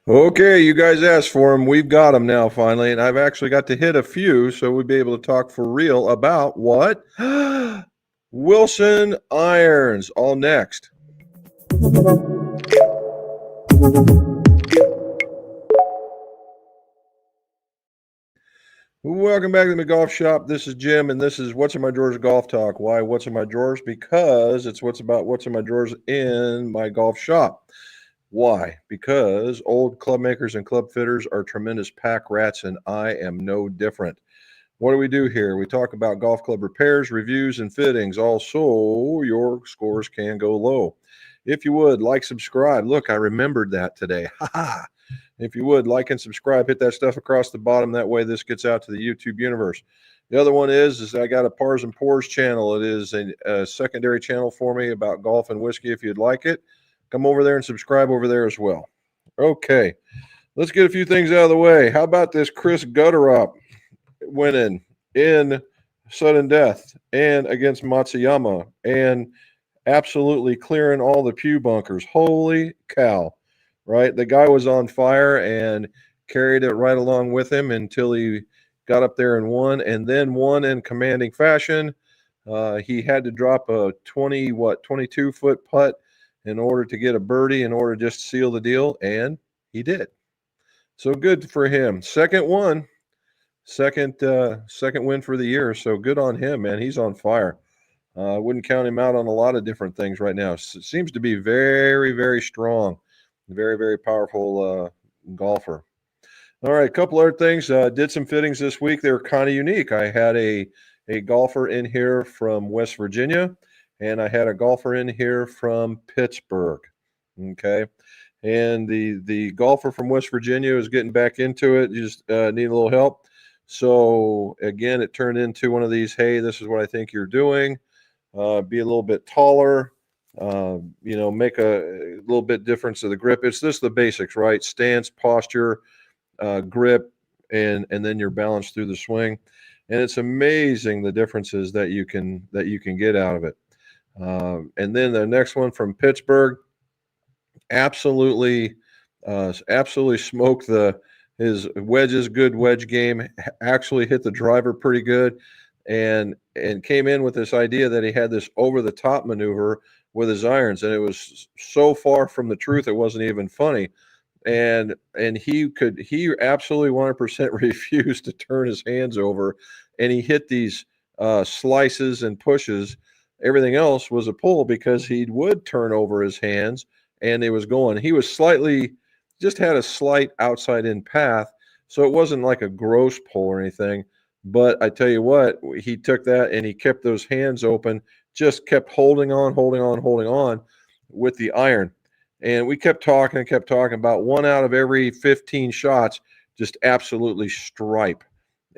Okay, you guys asked for them. We've got them now, finally. And I've actually got to hit a few, so we'll be able to talk for real about what? Wilson Irons, all next. Welcome back to the Golf Shop. This is Jim, and this is What's in My Drawers Golf Talk. Why What's in My Drawers? Because it's what's in my drawers in my golf shop. Why? Because old club makers and club fitters are tremendous pack rats, and I am no different. What do we do here? We talk about golf club repairs, reviews, and fittings, also your scores can go low. If you would, like, subscribe. Look, I remembered that today. Ha ha. If you would, like and subscribe, hit that stuff across the bottom. That way this gets out to the YouTube universe. The other one is I got a Pars and Pours channel. It is a secondary channel for me about golf and whiskey. If you'd like it, come over there and subscribe over there as well. Okay, let's get a few things out of the way. How about this Chris Gutterup winning in sudden death and against Matsuyama and absolutely clearing all the pew bunkers? Holy cow, right? The guy was on fire and carried it right along with him until he got up there and won, and then won in commanding fashion. He had to drop a 22-foot putt in order to get a birdie, in order to just seal the deal, and he did. So good for him. Second win for the year. So good on him, man. He's on fire. I wouldn't count him out on a lot of different things right now. Seems to be very, very strong, very, very powerful golfer. All right, a couple other things. Did some fittings this week. They were kind of unique. I had a golfer in here from West Virginia, and I had a golfer in here from Pittsburgh. Okay. And the golfer from West Virginia is getting back into it. You just need a little help. So again, it turned into one of these, hey, this is what I think you're doing. Be a little bit taller, make a little bit difference of the grip. It's just the basics, right? Stance, posture, grip, and then your balance through the swing. And it's amazing the differences that you can get out of it. And then the next one from Pittsburgh, absolutely smoked his wedges. Good wedge game. Actually hit the driver pretty good, and came in with this idea that he had this over the top maneuver with his irons, and it was so far from the truth it wasn't even funny. And he absolutely 100% refused to turn his hands over, and he hit these slices and pushes. Everything else was a pull because he would turn over his hands, and it was going. He was just had a slight outside in path, so it wasn't like a gross pull or anything. But I tell you what, he took that and he kept those hands open, just kept holding on with the iron. And we kept talking about one out of every 15 shots, just absolutely stripe.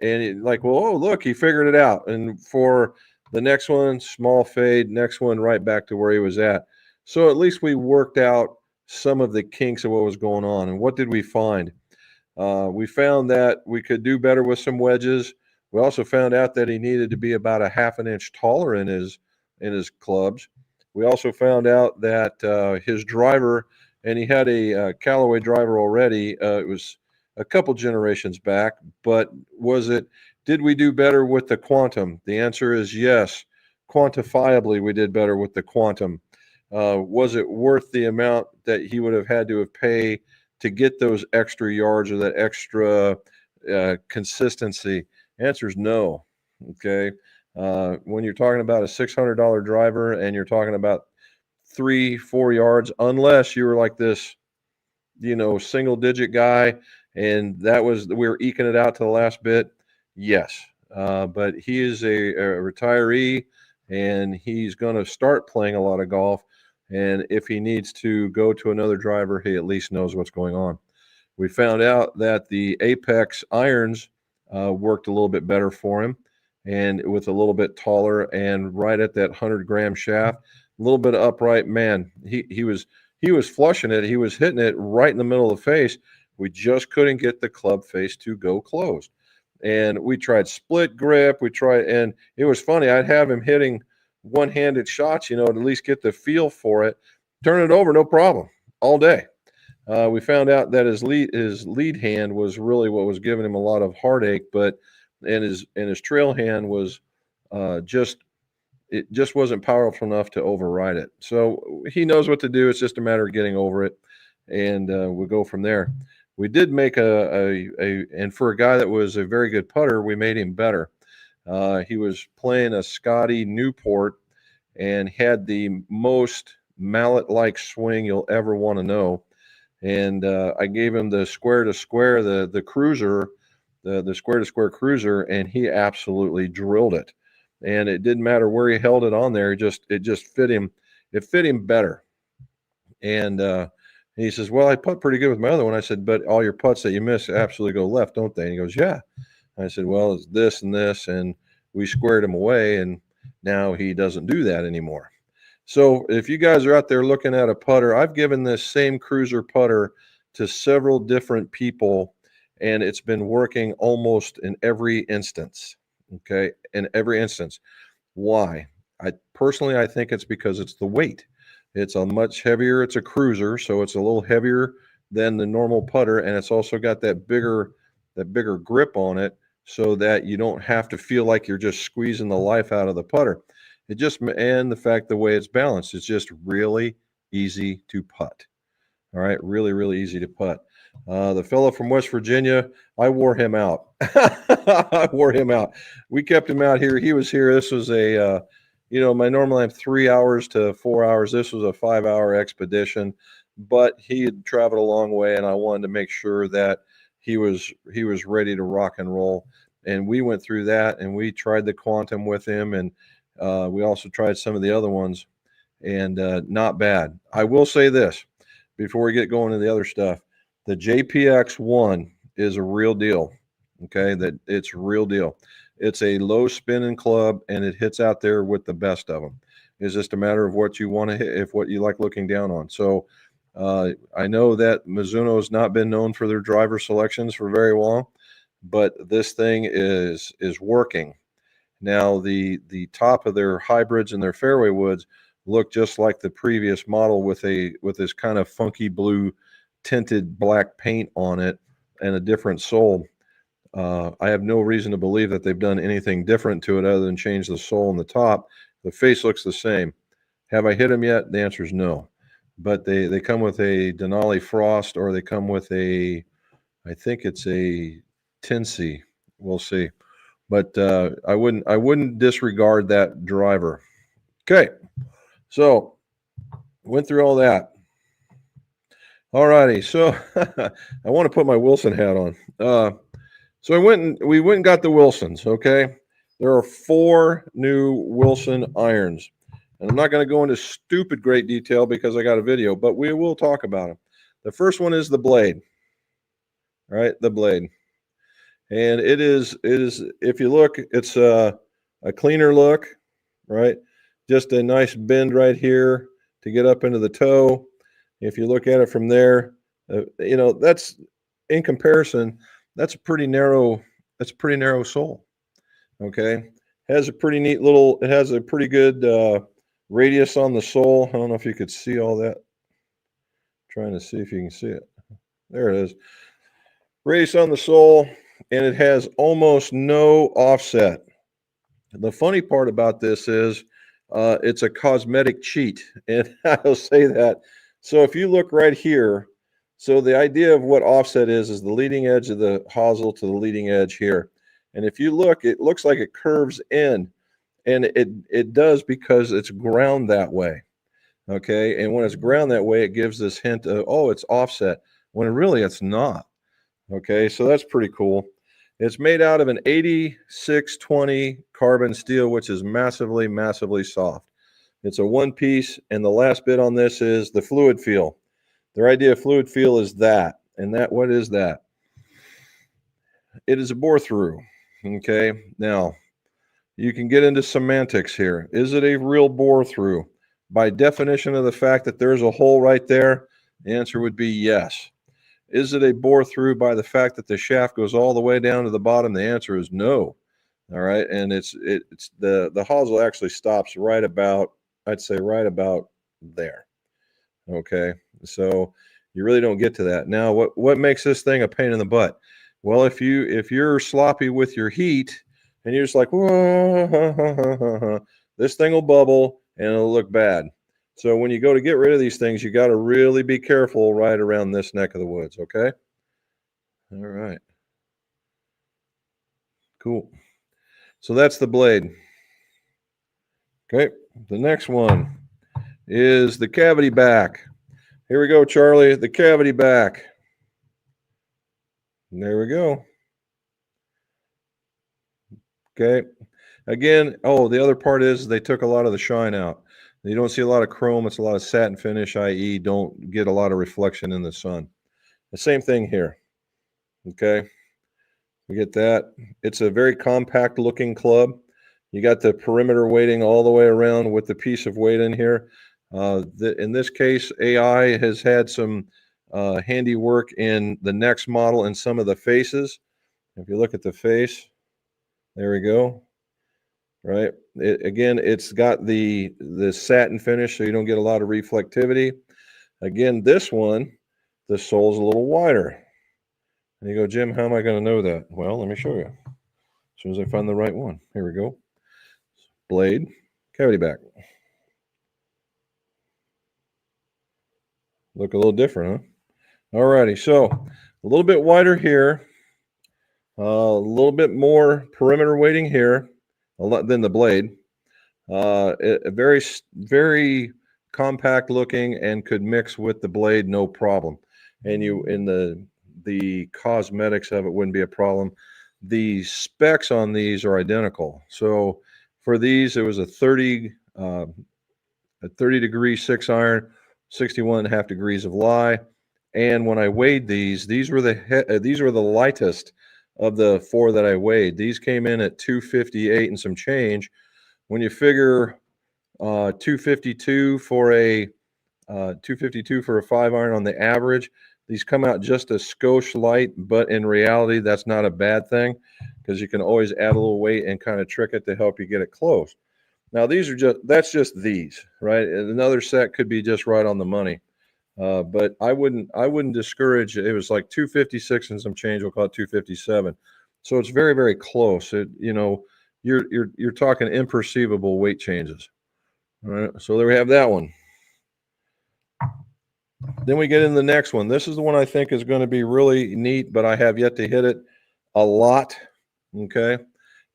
And oh, look, he figured it out. And for the next one, small fade, next one, right back to where he was at. So at least we worked out some of the kinks of what was going on. And what did we find? We found that we could do better with some wedges. We also found out that he needed to be about a half an inch taller in his clubs. We also found out that his driver, and he had a Callaway driver already. It was a couple generations back, but did we do better with the Quantum? The answer is yes. Quantifiably, we did better with the Quantum. Was it worth the amount that he would have had to have paid to get those extra yards or that extra consistency? Answer is no. Okay. When you're talking about a $600 driver and you're talking about 3-4 yards, unless you were like this, single digit guy, and we were eking it out to the last bit. Yes. But he is a retiree, and he's going to start playing a lot of golf. And if he needs to go to another driver, he at least knows what's going on. We found out that the Apex irons worked a little bit better for him, and with a little bit taller and right at that 100-gram shaft, a little bit of upright. Man, he was flushing it. He was hitting it right in the middle of the face. We just couldn't get the club face to go closed. And we tried split grip. And it was funny. I'd have him hitting one-handed shots, to at least get the feel for it. Turn it over, no problem, all day. We found out that his lead hand was really what was giving him a lot of heartache, but and his trail hand was just it just wasn't powerful enough to override it. So he knows what to do. It's just a matter of getting over it, and we'll go from there. We did make and for a guy that was a very good putter, we made him better. He was playing a Scotty Newport and had the most mallet-like swing you'll ever want to know. And I gave him the square to square, the cruiser, the square to square cruiser, and he absolutely drilled it. And it didn't matter where he held it on there; it just fit him. It fit him better. And he says, "Well, I putt pretty good with my other one." I said, "But all your putts that you miss absolutely go left, don't they?" And he goes, "Yeah." I said, "Well, it's this and this," and we squared him away, and now he doesn't do that anymore. So if you guys are out there looking at a putter, I've given this same cruiser putter to several different people, and it's been working almost in every instance. Okay, in every instance. Why? I think it's because it's the weight. It's a much heavier. It's a cruiser, so it's a little heavier than the normal putter, and it's also got that bigger grip on it, so that you don't have to feel like you're just squeezing the life out of the putter. And the fact the way it's balanced, it's just really easy to putt. All right, really, really easy to putt. The fellow from West Virginia, I wore him out. I wore him out. We kept him out here. He was here. This was my normal I'm 3 hours to 4 hours. This was a 5 hour expedition, but he had traveled a long way, and I wanted to make sure that he was ready to rock and roll. And we went through that, and we tried the quantum with him, and we also tried some of the other ones, and not bad. I will say this before we get going to the other stuff: the JPX1 is a real deal. Okay, that it's real deal. It's a low spinning club, and it hits out there with the best of them. It's just a matter of what you want to hit, if what you like looking down on. So I know that Mizuno has not been known for their driver selections for very long, but this thing is working. Now the top of their hybrids and their fairway woods look just like the previous model with this kind of funky blue tinted black paint on it and a different sole. I have no reason to believe that they've done anything different to it other than change the sole on the top. The face looks the same. Have I hit them yet? The answer is no. But they come with a Denali Frost, or they come with I think it's a Tinsy. We'll see. But I wouldn't disregard that driver. Okay, so went through all that. All righty, so I want to put my Wilson hat on. So we went and got the Wilsons. Okay, there are 4 new Wilson irons, and I'm not going to go into stupid great detail because I got a video, but we will talk about them. The first one is the blade. Right, the blade. And it is if you look, it's a cleaner look, right? Just a nice bend right here to get up into the toe. If you look at it from there, that's in comparison, that's a pretty narrow sole. Okay, it has a pretty good radius on the sole. I don't know if you could see all that. Trying to see if you can see it. There it is. Radius on the sole, and it has almost no offset. The funny part about this is it's a cosmetic cheat, and I'll say that. So if you look right here, so the idea of what offset is the leading edge of the hosel to the leading edge here. And if you look, it looks like it curves in, and it does because it's ground that way. Okay, and when it's ground that way, it gives this hint of, oh, it's offset, when really it's not. Okay, so that's pretty cool. It's made out of an 8620 carbon steel, which is massively, massively soft. It's a one piece, and the last bit on this is the fluid feel. Their idea of fluid feel is that. And what is that? It is a bore through. Okay, now you can get into semantics here. Is it a real bore through? By definition of the fact that there's a hole right there, the answer would be yes. Is it a bore through by the fact that the shaft goes all the way down to the bottom? The answer is no. All right, and it's the hosel actually stops right about, I'd say right about there. Okay, so You really don't get to that. Now, what makes this thing a pain in the butt? Well, if you're sloppy with your heat and you're just like, "Whoa," this thing will bubble and it'll look bad. So when you go to get rid of these things, you got to really be careful right around this neck of the woods. Okay. All right. Cool. So that's the blade. Okay. The next one is the cavity back. Here we go, Charlie. The cavity back. And there we go. Okay. Again, oh, the other part is they took a lot of the shine out. You don't see a lot of chrome. It's a lot of satin finish, i.e. don't get a lot of reflection in the sun. The same thing here. Okay. We get that. It's a very compact looking club. You got the perimeter weighting all the way around with the piece of weight in here. In this case, AI has had some handiwork in the next model and some of the faces. If you look at the face, there we go. Right. Again, it's got the satin finish, so you don't get a lot of reflectivity. Again, this one, the sole's a little wider. And you go, Jim, how am I going to know that? Well, let me show you. As soon as I find the right one. Here we go. Blade, cavity back. Look a little different, huh? All righty. So a little bit wider here. A little bit more perimeter weighting here than the blade. Very, very compact looking and could mix with the blade no problem. And you in the cosmetics of it wouldn't be a problem. The specs on these are identical. So for these, it was a 30 degree 6-iron, 61.5 degrees of lie. And when I weighed these were the lightest of the 4 that I weighed. These came in at 258 and some change. When you figure 252 for a 5-iron on the average, these come out just a skosh light, but in reality, that's not a bad thing because you can always add a little weight and kind of trick it to help you get it close. Now that's just these, right? Another set could be just right on the money. But I wouldn't discourage. It was like 256 and some change. We'll call it 257. So it's very, very close. You're talking imperceivable weight changes. All right. So there we have that one. Then we get in the next one. This is the one I think is going to be really neat, but I have yet to hit it a lot. Okay.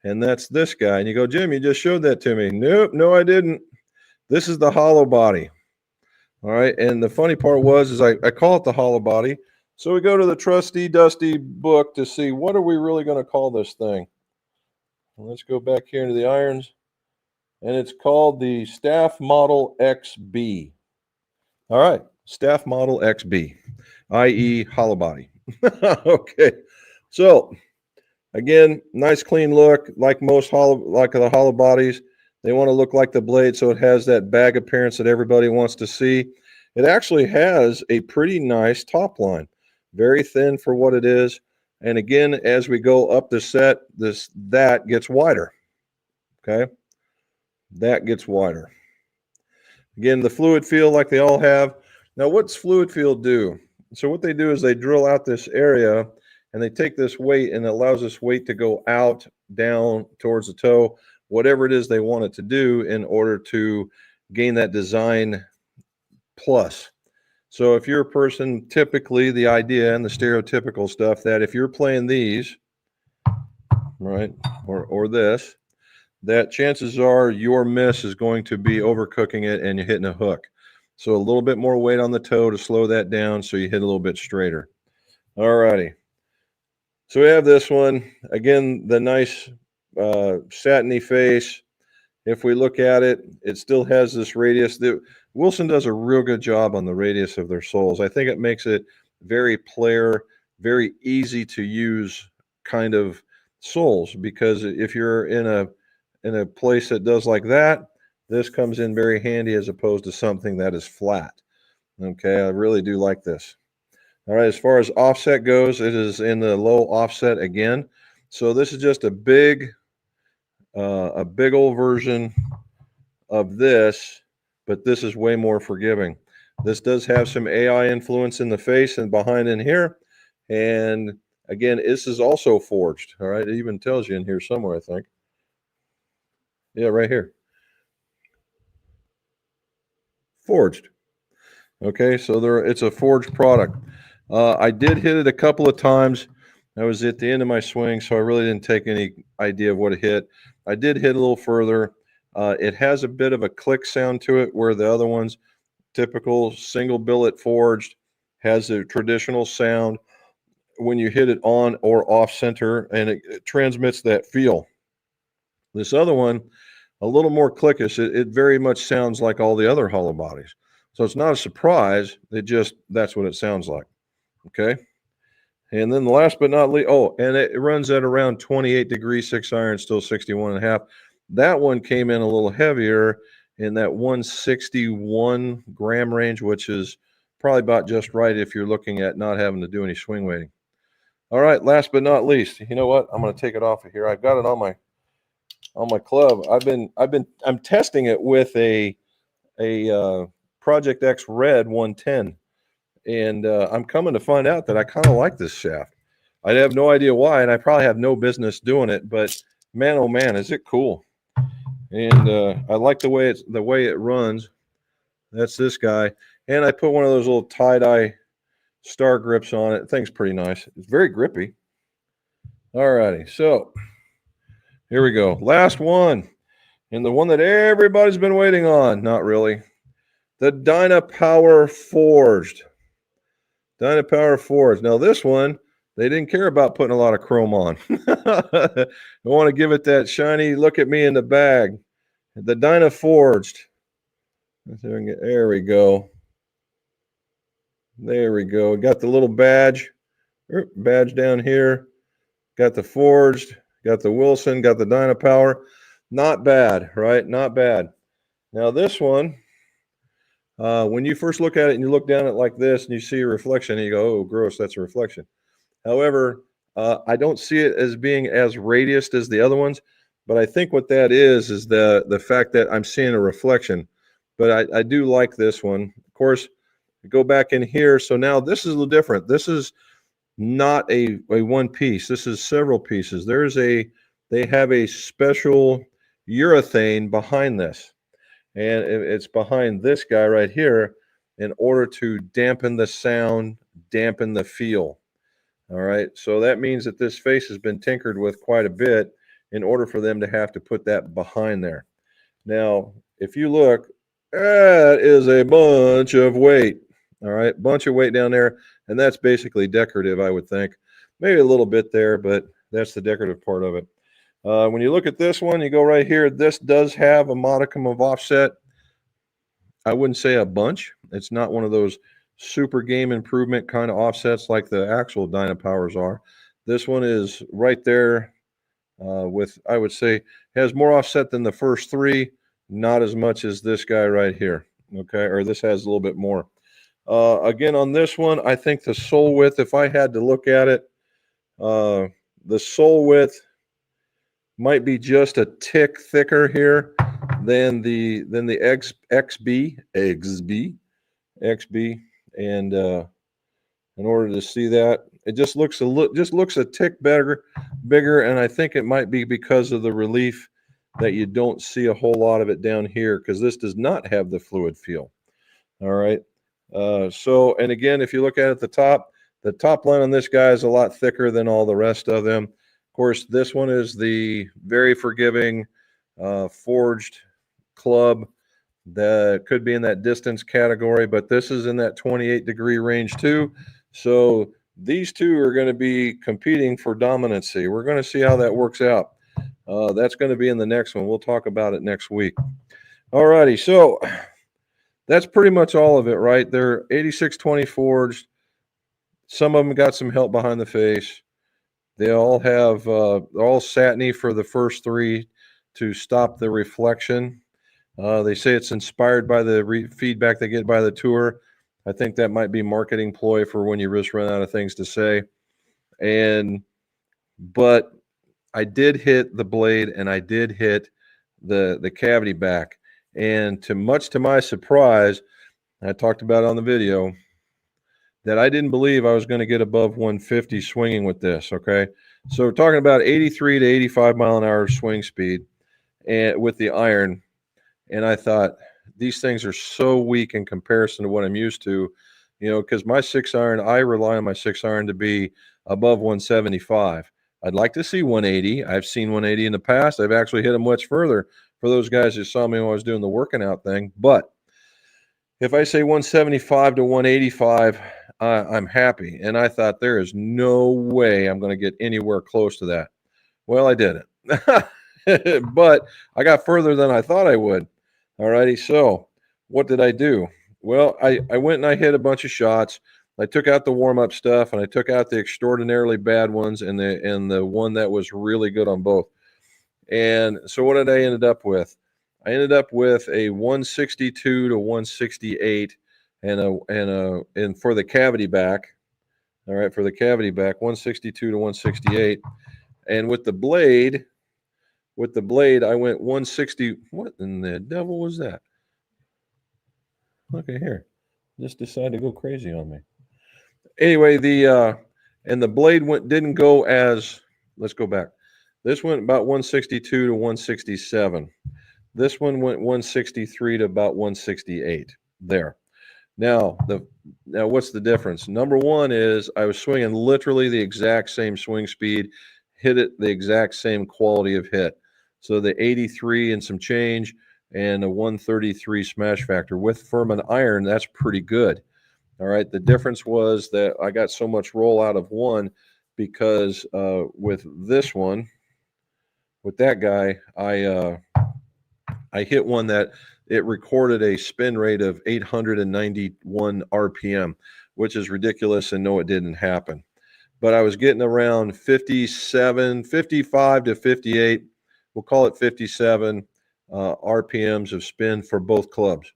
And that's this guy. And you go, Jim, you just showed that to me. Nope, no, I didn't. This is the hollow body. All right. And the funny part is I call it the hollow body. So we go to the trusty, dusty book to see what are we really going to call this thing. And let's go back here into the irons. And it's called the Staff Model XB. All right. Staff Model XB, i.e. hollow body. Okay. So again, nice clean look, like the hollow bodies. They want to look like the blade, so it has that bag appearance that everybody wants to see. It actually has a pretty nice top line, very thin for what it is. And again, as we go up the set, that gets wider. Okay, that gets wider. Again, the fluid field like they all have. Now, what's fluid field do? So what they do is they drill out this area and they take this weight and it allows this weight to go out, down towards the toe, whatever it is they want it to do in order to gain that design plus. So if you're a person, typically the idea and the stereotypical stuff that if you're playing these, right, or this, that chances are your miss is going to be overcooking it and you're hitting a hook. So a little bit more weight on the toe to slow that down so you hit a little bit straighter. All righty. So we have this one. Again, the nice satiny face. If we look at it, it still has this radius. Wilson does a real good job on the radius of their soles. I think it makes it very player, very easy to use kind of soles, because if you're in a place that does like that, this comes in very handy as opposed to something that is flat. Okay, I really do like this. All right, as far as offset goes, it is in the low offset again. So this is just a big old version of this, but this is way more forgiving. This does have some AI influence in the face and behind in here. And again, this is also forged. All right. It even tells you in here somewhere, I think. Yeah, right here. Forged. Okay. So it's a forged product. I did hit it a couple of times. I was at the end of my swing, so I really didn't take any idea of what it hit. I did hit a little further. It has a bit of a click sound to it, where the other ones, typical single billet forged, has a traditional sound when you hit it on or off center, and it transmits that feel. This other one, a little more clickish. It very much sounds like all the other hollow bodies. So it's not a surprise. That's what it sounds like. Okay. And then the last but not least, and it runs at around 28 degrees, 6 iron, still 61.5. That one came in a little heavier in that 161 gram range, which is probably about just right if you're looking at not having to do any swing weighting. All right, last but not least, you know what? I'm going to take it off of here. I've got it on my club. I'm testing it with a Project X Red 110. And I'm coming to find out that I kind of like this shaft. I have no idea why, and I probably have no business doing it, but man, oh man, is it cool. And I like the way it runs. That's this guy. And I put one of those little tie-dye star grips on it. The thing's pretty nice. It's very grippy. All righty, so here we go. Last one, and the one that everybody's been waiting on. Not really. The Dynapower Forged. Dynapower Forged. Now this one, they didn't care about putting a lot of chrome on. I want to give it that shiny look at me in the bag. The Dyna Forged. There we go. There we go. Got the little badge down here. Got the Forged. Got the Wilson. Got the Dynapower. Not bad, right? Not bad. Now this one, when you first look at it and you look down at it like this and you see a reflection and you go, oh, gross, that's a reflection. However, I don't see it as being as radiused as the other ones, but I think what that is the fact that I'm seeing a reflection. But I do like this one. Of course, go back in here. So now this is a little different. This is not a one piece. This is several pieces. They have a special urethane behind this. And it's behind this guy right here in order to dampen the sound, dampen the feel. All right. So that means that this face has been tinkered with quite a bit in order for them to have to put that behind there. Now, if you look, that is a bunch of weight. All right. Bunch of weight down there. And that's basically decorative, I would think. Maybe a little bit there, but that's the decorative part of it. When you look at this one, you go right here. This does have a modicum of offset. I wouldn't say a bunch. It's not one of those super game improvement kind of offsets like the actual Dynapowers are. This one is right there with, I would say, has more offset than the first three, not as much as this guy right here. Okay, or this has a little bit more. Again, on this one, I think the sole width, if I had to look at it, the sole width might be just a tick thicker here than the XB, and in order to see that, it just looks a tick bigger, and I think it might be because of the relief that you don't see a whole lot of it down here, because this does not have the fluid feel. All right. So, and again, if you look at it, the top line on this guy is a lot thicker than all the rest of them. Of course, this one is the very forgiving forged club that could be in that distance category, but this is in that 28-degree range too. So these two are going to be competing for dominancy. We're going to see how that works out. That's going to be in the next one. We'll talk about it next week. All righty. So that's pretty much all of it, right? They're 8620 forged. Some of them got some help behind the face. They all have, they're all satiny for the first three to stop the reflection. They say it's inspired by the feedback they get by the tour. I think that might be marketing ploy for when you just run out of things to say. But I did hit the blade and I did hit the cavity back. And much to my surprise, I talked about it on the video, that I didn't believe I was going to get above 150 swinging with this. Okay. So we're talking about 83 to 85 mile an hour swing speed and with the iron. And I thought these things are so weak in comparison to what I'm used to, because my 6-iron, I rely on my 6-iron to be above 175. I'd like to see 180. I've seen 180 in the past. I've actually hit them much further for those guys who saw me when I was doing the working out thing. But if I say 175 to 185, I'm happy. And I thought there is no way I'm going to get anywhere close to that. Well, I didn't. But I got further than I thought I would. All righty. So what did I do? Well, I went and I hit a bunch of shots. I took out the warm-up stuff and I took out the extraordinarily bad ones and the one that was really good on both. And so what did I ended up with? I ended up with a 162 to 168 and for the cavity back. All right, for the cavity back, 162 to 168. And with the blade, I went 160. What in the devil was that? Look at here. Just decided to go crazy on me. Anyway, the blade didn't go as, let's go back. This went about 162 to 167. This one went 163 to about 168 there. Now what's the difference? Number one is I was swinging literally the exact same swing speed, hit it the exact same quality of hit. So the 83 and some change and a 133 smash factor with Furman iron, that's pretty good. All right. The difference was that I got so much roll out of one because with this one, with that guy, I hit one that it recorded a spin rate of 891 RPM, which is ridiculous. And no, it didn't happen. But I was getting around 57, 55 to 58. We'll call it 57 RPMs of spin for both clubs.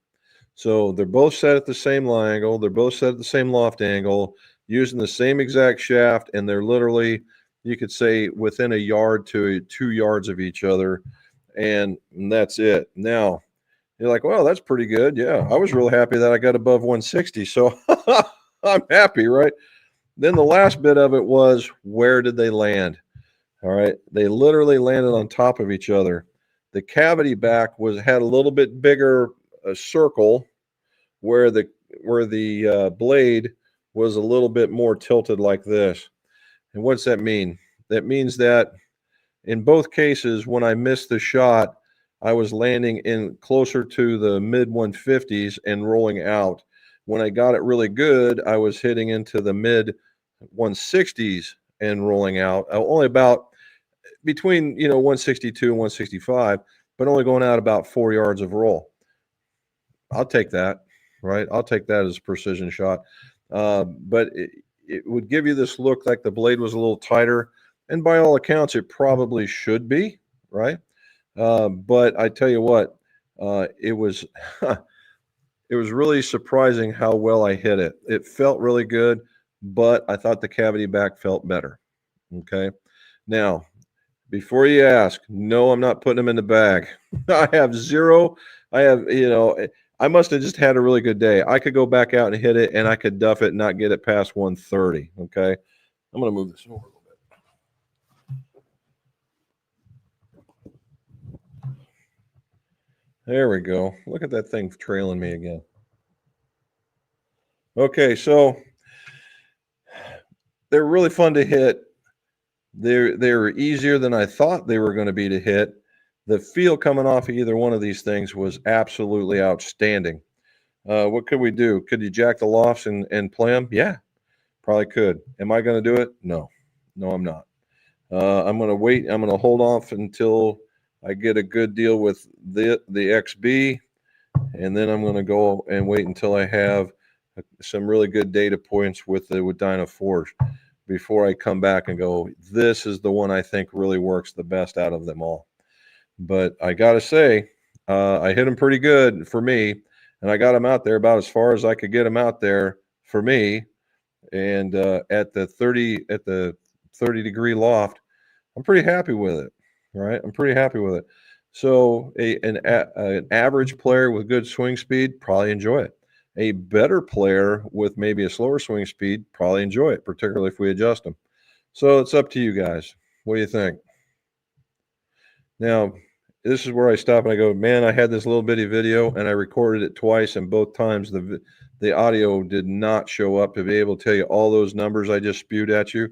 So they're both set at the same lie angle. They're both set at the same loft angle, using the same exact shaft. And they're literally, you could say, within a yard to 2 yards of each other. And that's it. Now, you're like, well, that's pretty good. Yeah, I was really happy that I got above 160. So I'm happy, right? Then the last bit of it was, where did they land? All right. They literally landed on top of each other. The cavity back had a little bit bigger circle where the blade was a little bit more tilted like this. And what's that mean? That means that in both cases, when I missed the shot, I was landing in closer to the mid 150s and rolling out. When I got it really good, I was hitting into the mid 160s and rolling out. Only about between 162 and 165, but only going out about 4 yards of roll. I'll take that, right? I'll take that as a precision shot. But it would give you this look like the blade was a little tighter, and by all accounts, it probably should be, right? But I tell you what, it was it was really surprising how well I hit it. It felt really good, but I thought the cavity back felt better. Okay. Now, before you ask, no, I'm not putting them in the bag. I have zero. I must have just had a really good day. I could go back out and hit it, and I could duff it and not get it past 130. Okay. I'm going to move this over a little bit. There we go. Look at that thing trailing me again. Okay, so they're really fun to hit. They're easier than I thought they were going to be to hit. The feel coming off of either one of these things was absolutely outstanding. What could we do? Could you jack the lofts and play them? Yeah, probably could. Am I going to do it? No, I'm not. I'm going to wait. I'm going to hold off until I get a good deal with the XB, and then I'm going to go and wait until I have some really good data points with Dynaforge before I come back and go, this is the one I think really works the best out of them all. But I got to say, I hit them pretty good for me, and I got them out there about as far as I could get them out there for me. And at the 30 degree loft, I'm pretty happy with it. Right, I'm pretty happy with it. So an average player with good swing speed probably enjoy it. a better player with maybe a slower swing speed probably enjoy it, particularly if we adjust them. So it's up to you guys. What do you think? Now, this is where I stop and I go, man, I had this little bitty video and I recorded it twice, and both times the audio did not show up to be able to tell you all those numbers I just spewed at you.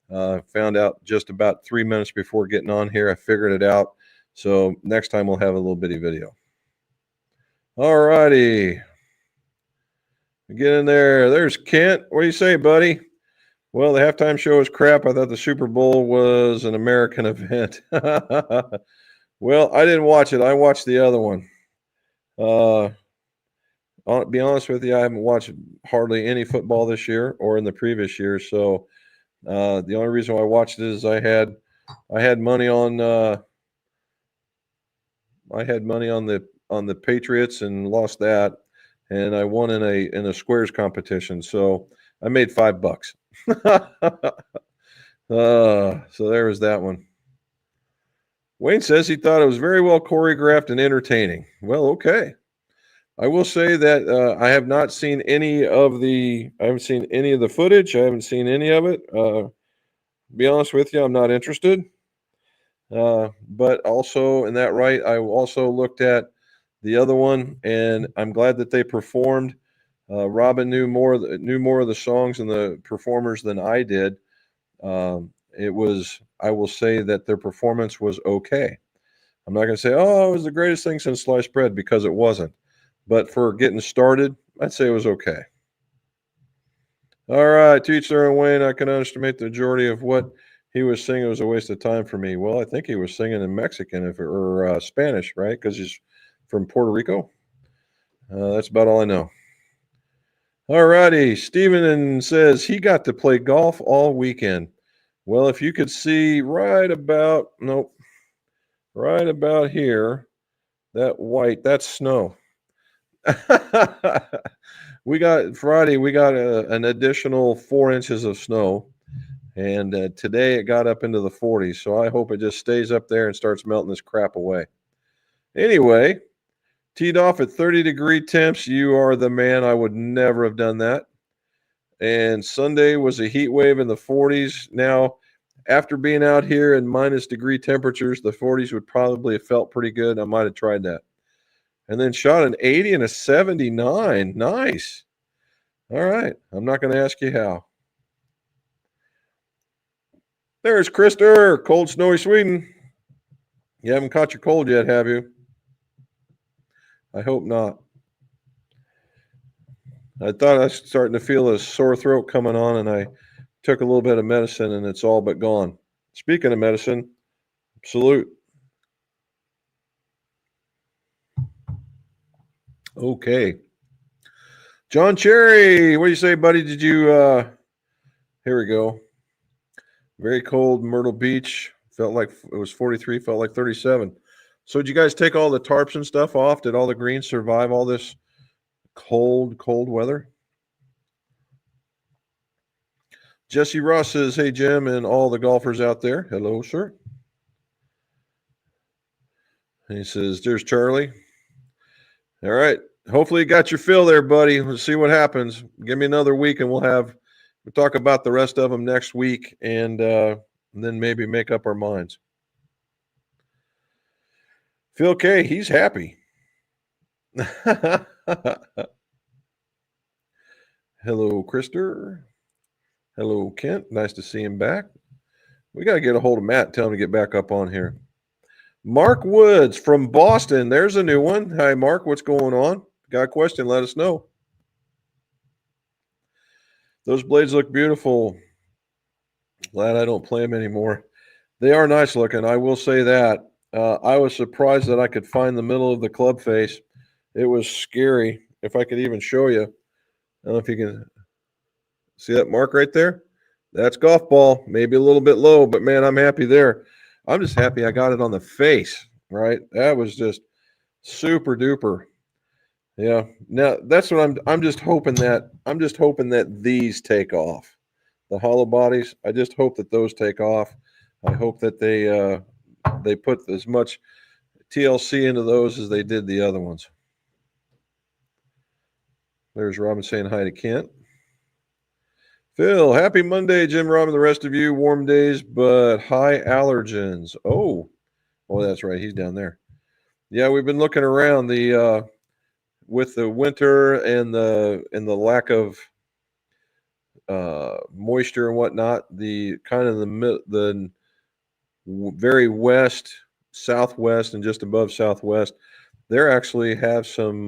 Found out just about 3 minutes before getting on here. I figured it out. So next time we'll have a little bitty video. All righty. Get in there. There's Kent. What do you say, buddy? Well, the halftime show was crap. I thought the Super Bowl was an American event. Well, I didn't watch it. I watched the other one. I'll be honest with you, I haven't watched hardly any football this year or in the previous year. So the only reason why I watched it is I had money on the Patriots and lost that, and I won in a squares competition. So I made $5. So there was that one. Wayne says he thought it was very well choreographed and entertaining. Well, okay. I will say that I have not seen any of the. I haven't seen any of the footage. I haven't seen any of it. Be honest with you, I'm not interested. But also in that right, I also looked at the other one, and I'm glad that they performed. Robin knew more of the songs and the performers than I did. It was. I will say that their performance was okay. I'm not going to say, oh, it was the greatest thing since sliced bread, because it wasn't. But for getting started, I'd say it was okay. All right, to each their own, Wayne. I can underestimate the majority of what he was singing. It was a waste of time for me. Well, I think he was singing in Mexican or Spanish, right? Because he's from Puerto Rico. That's about all I know. All righty. Steven says he got to play golf all weekend. Well, if you could see right about here, that white, that's snow. We got an additional 4 inches of snow, and today it got up into the 40s. So I hope it just stays up there and starts melting this crap away. Anyway, teed off at 30-degree temps. You are the man. I would never have done that. And Sunday was a heat wave in the 40s. Now, after being out here in -degree temperatures, the 40s would probably have felt pretty good. I might have tried that. And then shot an 80 and a 79. Nice. All right. I'm not going to ask you how. There's Krister, cold, snowy Sweden. You haven't caught your cold yet, have you? I hope not. I thought I was starting to feel a sore throat coming on, and I took a little bit of medicine, and it's all but gone. Speaking of medicine, salute. Okay. John Cherry, what do you say, buddy? Did you here we go. Very cold Myrtle Beach. Felt like it was 43, felt like 37. So did you guys take all the tarps and stuff off? Did all the greens survive all this cold weather? Jesse Ross says, hey, Jim, and all the golfers out there. Hello, sir. And he says, there's Charlie. All right. Hopefully you got your fill there, buddy. Let's see what happens. Give me another week, and we'll talk about the rest of them next week, and then maybe make up our minds. Phil K, he's happy. Hello, Krister. Hello, Kent. Nice to see him back. We got to get a hold of Matt and tell him to get back up on here. Mark Woods from Boston. There's a new one. Hi, Mark. What's going on? Got a question? Let us know. Those blades look beautiful. Glad I don't play them anymore. They are nice looking. I will say that. I was surprised that I could find the middle of the club face. It was scary. If I could even show you. I don't know if you can see that mark right there. That's golf ball. Maybe a little bit low, but man, I'm happy there. I'm just happy I got it on the face, right? That was just super duper. Yeah. Now that's what I'm just hoping that these take off. The hollow bodies. I just hope that those take off. I hope that they put as much TLC into those as they did the other ones. There's Robin saying hi to Kent. Phil, happy Monday, Jim, Robin, the rest of you. Warm days, but high allergens. Oh, that's right. He's down there. Yeah, we've been looking around with the winter and the lack of moisture and whatnot. The kind of the very west, southwest, and just above southwest, there actually have some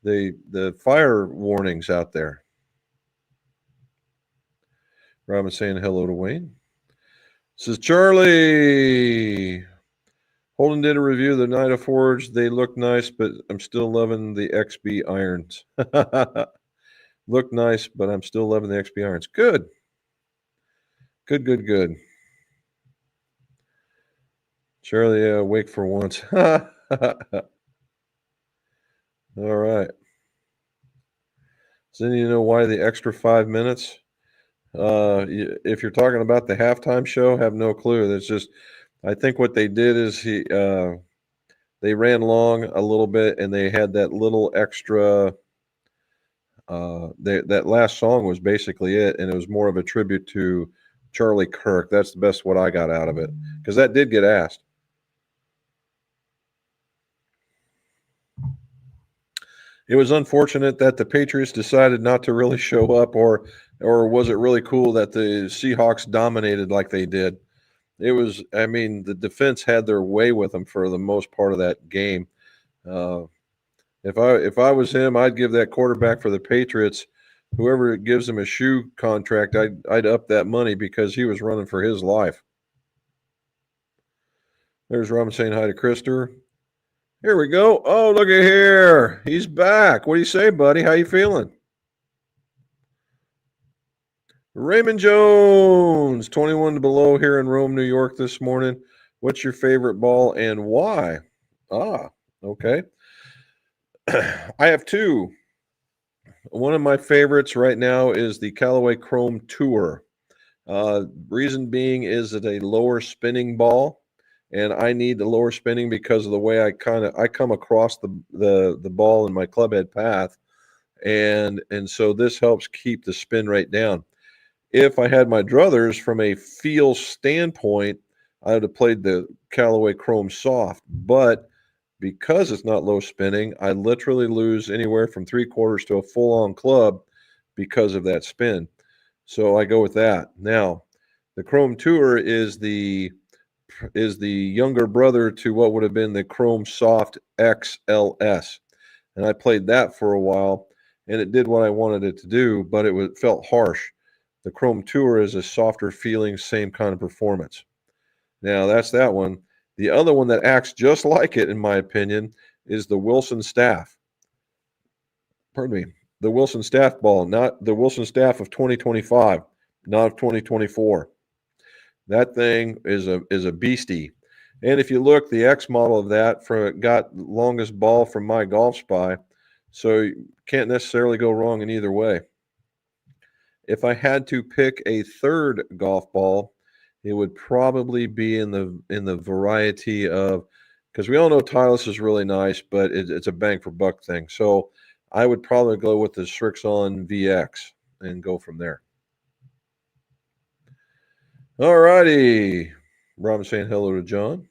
the fire warnings out there. Robin saying hello to Wayne. This is Charlie. Holden did a review of the Nida Forge. They look nice, but I'm still loving the XB irons. Look nice, but I'm still loving the XB irons. Good. Good. Charlie, awake for once. All right. Does any of you know why the extra 5 minutes? If you're talking about the halftime show, have no clue. That's just, I think what they did is they ran long a little bit, and they had that little extra. That last song was basically it, and it was more of a tribute to Charlie Kirk. That's the best what I got out of it, because that did get asked. It was unfortunate that the Patriots decided not to really show up, or was it really cool that the Seahawks dominated like they did? It was, I mean, the defense had their way with them for the most part of that game. If I was him, I'd give that quarterback for the Patriots, whoever gives him a shoe contract, I'd up that money, because he was running for his life. There's Robin saying hi to Krister. Here we go. Oh, look at here. He's back. What do you say, buddy? How you feeling? Raymond Jones, 21 to below here in Rome, New York this morning. What's your favorite ball and why? Okay. I have two. One of my favorites right now is the Callaway Chrome Tour. Reason being is that a lower spinning ball, and I need the lower spinning because of the way I come across the ball in my club head path, and so this helps keep the spin rate down. If I had my druthers from a feel standpoint, I would have played the Callaway Chrome Soft, but because it's not low spinning, I literally lose anywhere from 3/4 to a full-on club because of that spin. So I go with that. Now, the Chrome Tour is the younger brother to what would have been the Chrome Soft XLS. And I played that for a while, and it did what I wanted it to do, but it felt harsh. The Chrome Tour is a softer feeling, same kind of performance. Now, that's that one. The other one that acts just like it, in my opinion, is the Wilson Staff. Pardon me. The Wilson Staff ball, not the Wilson Staff of 2025, not of 2024. That thing is a beastie. And if you look, the X model of that got longest ball from My Golf Spy, so you can't necessarily go wrong in either way. If I had to pick a third golf ball, it would probably be in the variety of, because we all know Titleist is really nice, but it's a bang for buck thing. So I would probably go with the Srixon VX and go from there. All righty. Robin saying hello to John.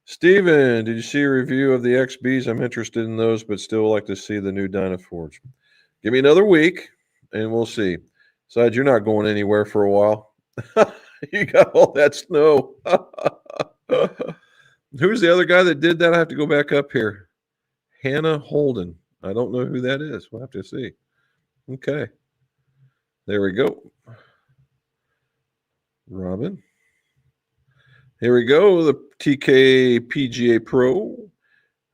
Steven, did you see a review of the XBs? I'm interested in those, but still like to see the new Dynaforge. Give me another week, and we'll see. Besides, you're not going anywhere for a while. You got all that snow. Who's the other guy that did that? I have to go back up here. Hannah Holden. I don't know who that is. We'll have to see. Okay. There we go. Robin. Here we go. The TK PGA Pro.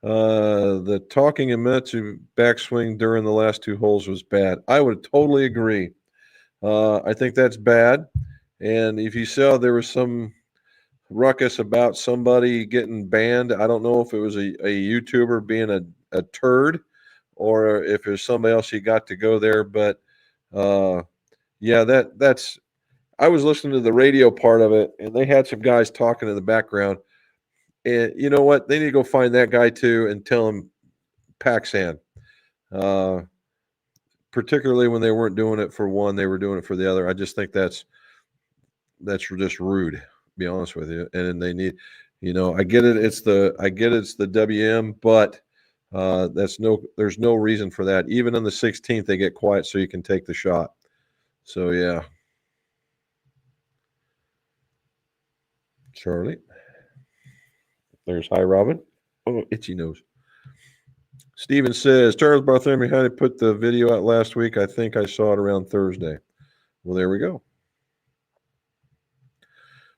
The talking Emetsu backswing during the last two holes was bad. I would totally agree. I think that's bad. And if you saw, there was some ruckus about somebody getting banned. I don't know if it was a YouTuber being a turd, or if there's somebody else he got to go there. But yeah, that's. I was listening to the radio part of it, and they had some guys talking in the background. And you know what? They need to go find that guy too and tell him Paxan. particularly when they weren't doing it for one, they were doing it for the other. I just think that's just rude, to be honest with you. And they need, I get it. It's the WM, but there's no reason for that. Even on the 16th, they get quiet so you can take the shot. So yeah. Charlie. There's hi, Robin. Oh, itchy nose. Steven says, Charles Bartholomew had to put the video out last week. I think I saw it around Thursday. Well, there we go.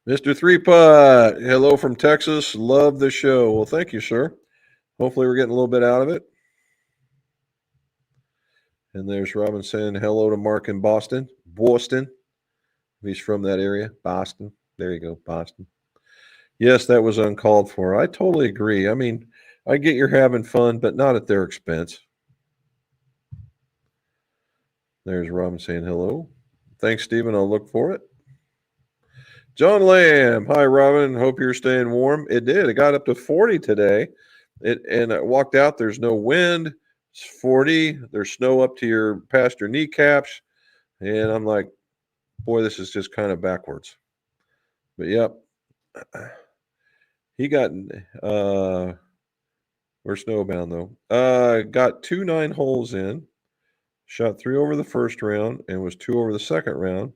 Mr. Three Putt, hello from Texas. Love the show. Well, thank you, sir. Hopefully we're getting a little bit out of it. And there's Robin saying hello to Mark in Boston. Boston. He's from that area. Boston. There you go, Boston. Yes, that was uncalled for. I totally agree. I mean, I get you're having fun, but not at their expense. There's Robin saying hello. Thanks, Stephen. I'll look for it. John Lamb. Hi, Robin. Hope you're staying warm. It did. It got up to 40 today. And I walked out. There's no wind. It's 40. There's snow up to past your kneecaps. And I'm like, boy, this is just kind of backwards. But yep. He got we're snowbound though. Got 2 9-holes in, shot 3 over the first round, and was 2 over the second round.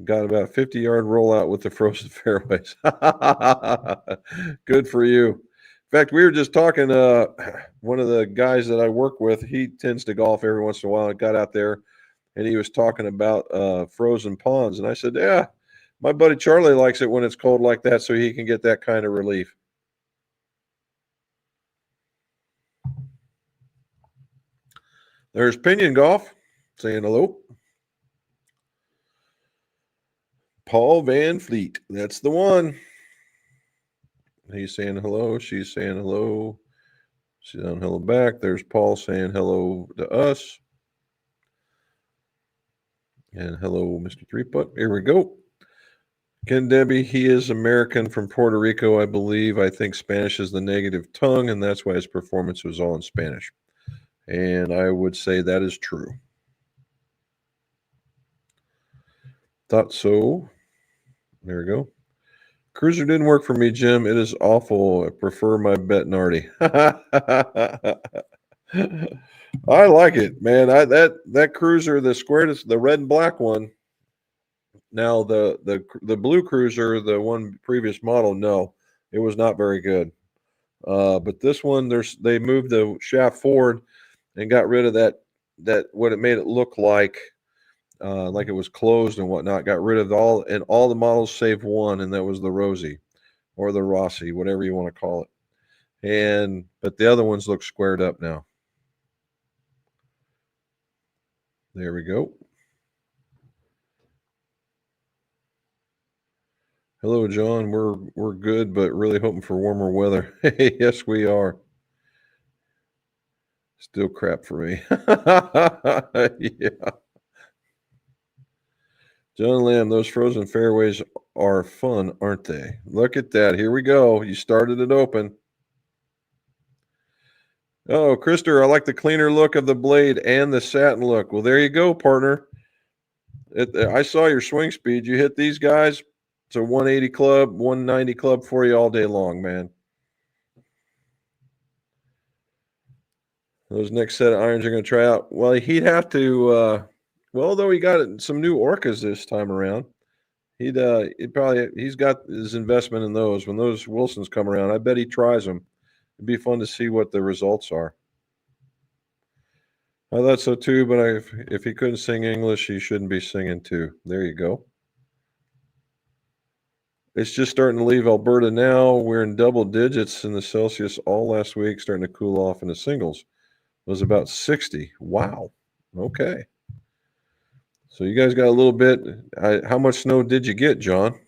Got about a 50-yard rollout with the frozen fairways. Good for you. In fact, we were just talking. One of the guys that I work with, he tends to golf every once in a while. I got out there, and he was talking about frozen ponds, and I said, "Yeah, my buddy Charlie likes it when it's cold like that, so he can get that kind of relief." There's Pinion Golf saying hello. Paul Van Fleet. That's the one. He's saying hello. She's saying hello. She's on hello back. There's Paul saying hello to us. And hello, Mr. Three Putt. Here we go. Ken Debbie, he is American from Puerto Rico, I believe. I think Spanish is the negative tongue, and that's why his performance was all in Spanish. And I would say that is true. Thought so. There we go. Cruiser didn't work for me, Jim. It is awful. I prefer my Bettinardi. I like it, man. That Cruiser, the square, the red and black one. Now the blue Cruiser, the one previous model, no, it was not very good. But this one, they moved the shaft forward and got rid of that what it made it look like it was closed and whatnot. Got rid of all the models save one, and that was the Rosie or the Rossi, whatever you want to call it. But the other ones look squared up now. There we go. Hello, John. We're good, but really hoping for warmer weather. Yes, we are. Still crap for me. Yeah. John Lamb, those frozen fairways are fun, aren't they? Look at that. Here we go. You started it open. Oh, Krister, I like the cleaner look of the blade and the satin look. Well, there you go, partner. I saw your swing speed. You hit these guys. It's a 180 club, 190 club for you all day long, man. Those next set of irons are going to try out. Well, he'd have to. Though he got some new Orcas this time around, he's got his investment in those. When those Wilsons come around, I bet he tries them. It'd be fun to see what the results are. I thought so too, but if he couldn't sing English, he shouldn't be singing too. There you go. It's just starting to leave Alberta now. We're in double digits in the Celsius all last week, starting to cool off in the singles. It was about 60. Wow. Okay. So you guys got a little bit. How much snow did you get, John?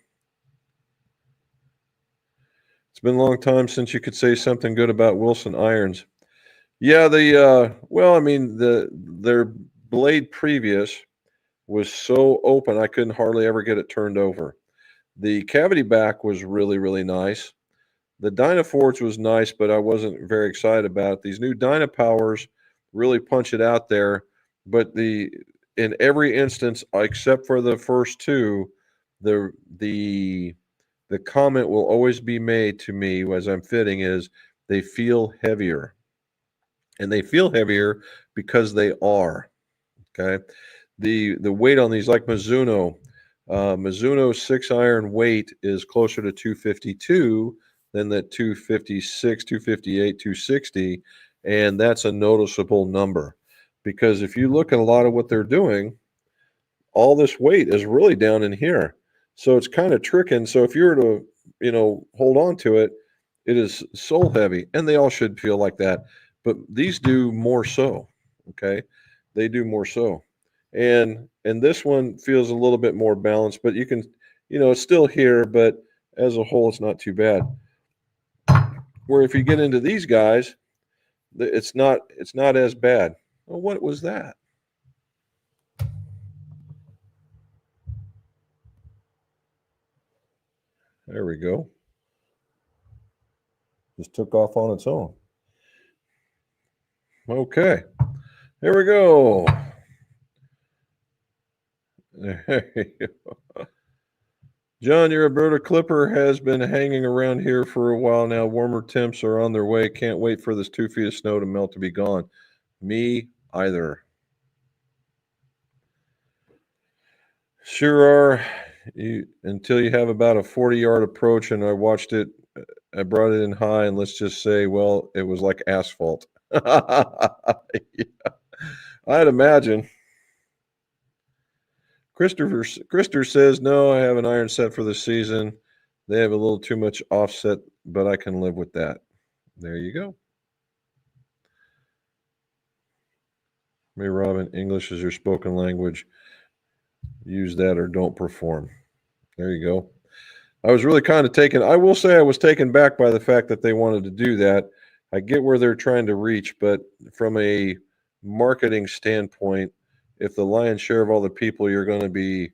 It's been a long time since you could say something good about Wilson irons. Yeah, their blade previous was so open I couldn't hardly ever get it turned over. The cavity back was really, really nice. The Dynaforge was nice, but I wasn't very excited about it. These new Dynapowers really punch it out there, but in every instance except for the first two, the the the comment will always be made to me as I'm fitting is they feel heavier. And they feel heavier because they are. Okay. The weight on these, like Mizuno 6 iron weight is closer to 252 than that 256, 258, 260. And that's a noticeable number because if you look at a lot of what they're doing, all this weight is really down in here. So it's kind of tricking. So if you were to, hold on to it, it is soul heavy, and they all should feel like that. But these do more so. Okay, they do more so, and this one feels a little bit more balanced. But you can, it's still here, but as a whole, it's not too bad. Where if you get into these guys, it's not as bad. Well, what was that? There we go. Just took off on its own. Okay. Here we go. There you go. John, your Alberta Clipper has been hanging around here for a while now. Warmer temps are on their way. Can't wait for this 2 feet of snow to melt to be gone. Me either. Sure are. Until you have about a 40-yard approach, and I watched it. I brought it in high, and let's just say, well, it was like asphalt. Yeah, I'd imagine. Christopher says, no, I have an iron set for the season. They have a little too much offset, but I can live with that. There you go. May Robin, English is your spoken language. Use that or don't perform. There you go. I was really kind of taken. I will say I was taken back by the fact that they wanted to do that. I get where they're trying to reach, but from a marketing standpoint, if the lion's share of all the people you're going to be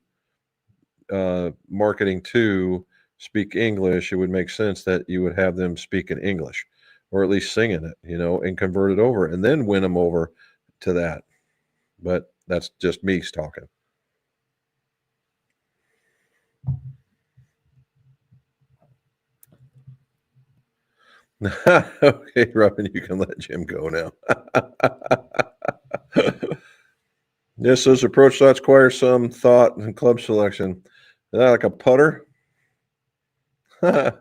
marketing to speak English, it would make sense that you would have them speak in English or at least singing it, and convert it over and then win them over to that. But that's just me talking. Okay, Robin, you can let Jim go now. Yes, those approach shots require some thought and club selection. Is that like a putter? Want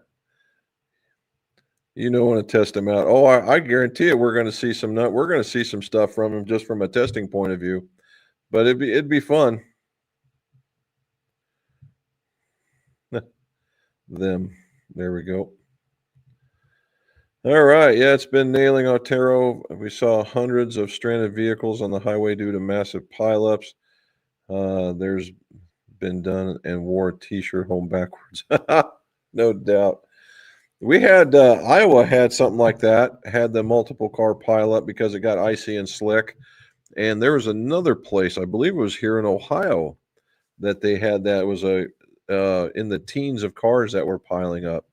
to test him out. Oh, I guarantee it. We're going to see we're going to see some stuff from him just from a testing point of view. But it'd be fun. Them. There we go. All right. Yeah, it's been nailing Otero. We saw hundreds of stranded vehicles on the highway due to massive pileups. There's been done and wore a T-shirt home backwards. No doubt. We had Iowa had something like that. Had the multiple car pileup because it got icy and slick. And there was another place, I believe it was here in Ohio, that they had that. It was in the teens of cars that were piling up.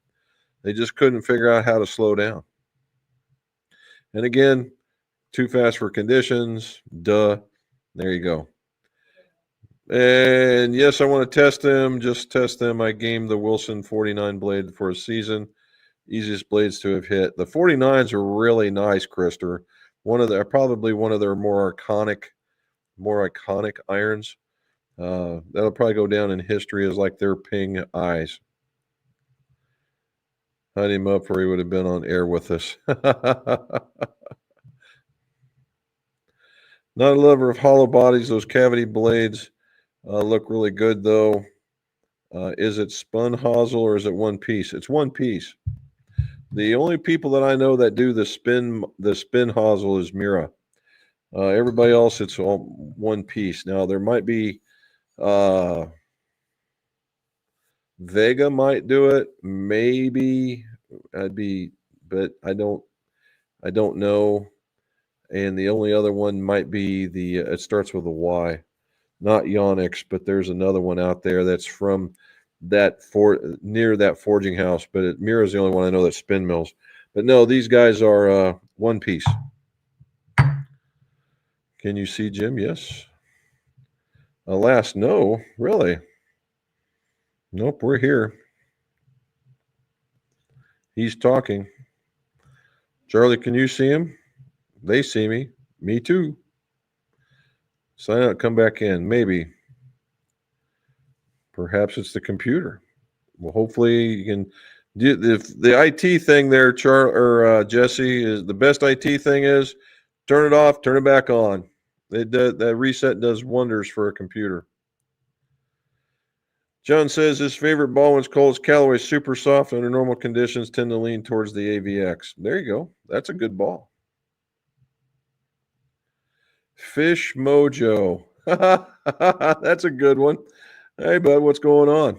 They just couldn't figure out how to slow down. And again, too fast for conditions. Duh. There you go. And yes, I want to test them. Just test them. I gamed the Wilson 49 blade for a season. Easiest blades to have hit. The 49s are really nice, Krister. Probably one of their more iconic irons. That'll probably go down in history as like their ping eyes. Hunt him up or he would have been on air with us. Not a lover of hollow bodies. Those cavity blades look really good, though. Is it spun hosel or is it one piece? It's one piece. The only people that I know that do the spin hosel is Mira. Everybody else, it's all one piece. Now there might be Vega might do it, maybe. But I don't know. And the only other one might be it starts with a Y, not Yonex, but there's another one out there that's from near that forging house. But Mira's the only one I know that spin mills. But no, these guys are one piece. Can you see Jim? Yes. Alas, no. Really? Nope, we're here. He's talking. Charlie, can you see him? They see me. Me too. Sign out, come back in. Maybe. Perhaps it's the computer. Well, hopefully you can do the IT thing there, Jesse, is the best IT thing is turn it off, turn it back on. That reset does wonders for a computer. John says his favorite ball when it's cold is Callaway Super Soft. Under normal conditions, tend to lean towards the AVX. There you go. That's a good ball. Fish Mojo. That's a good one. Hey, bud, what's going on?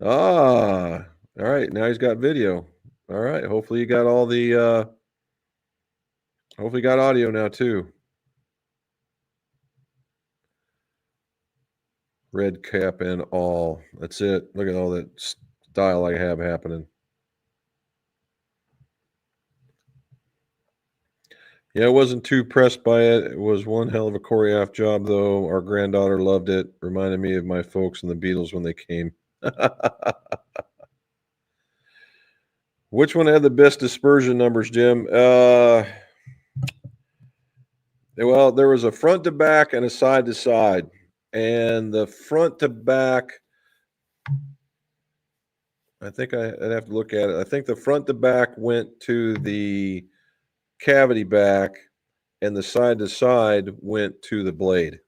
Ah, all right. Now he's got video. All right. Hopefully you got all the. Hopefully you got audio now too. Red cap and all. That's it. Look at all that style I have happening. Yeah, I wasn't too pressed by it. It was one hell of a choreographed job, though. Our granddaughter loved it. Reminded me of my folks and the Beatles when they came. Which one had the best dispersion numbers, Jim? Well, there was a front to back and a side to side. And the front to back, I think I'd have to look at it. I think the front to back went to the cavity back, and the side to side went to the blade.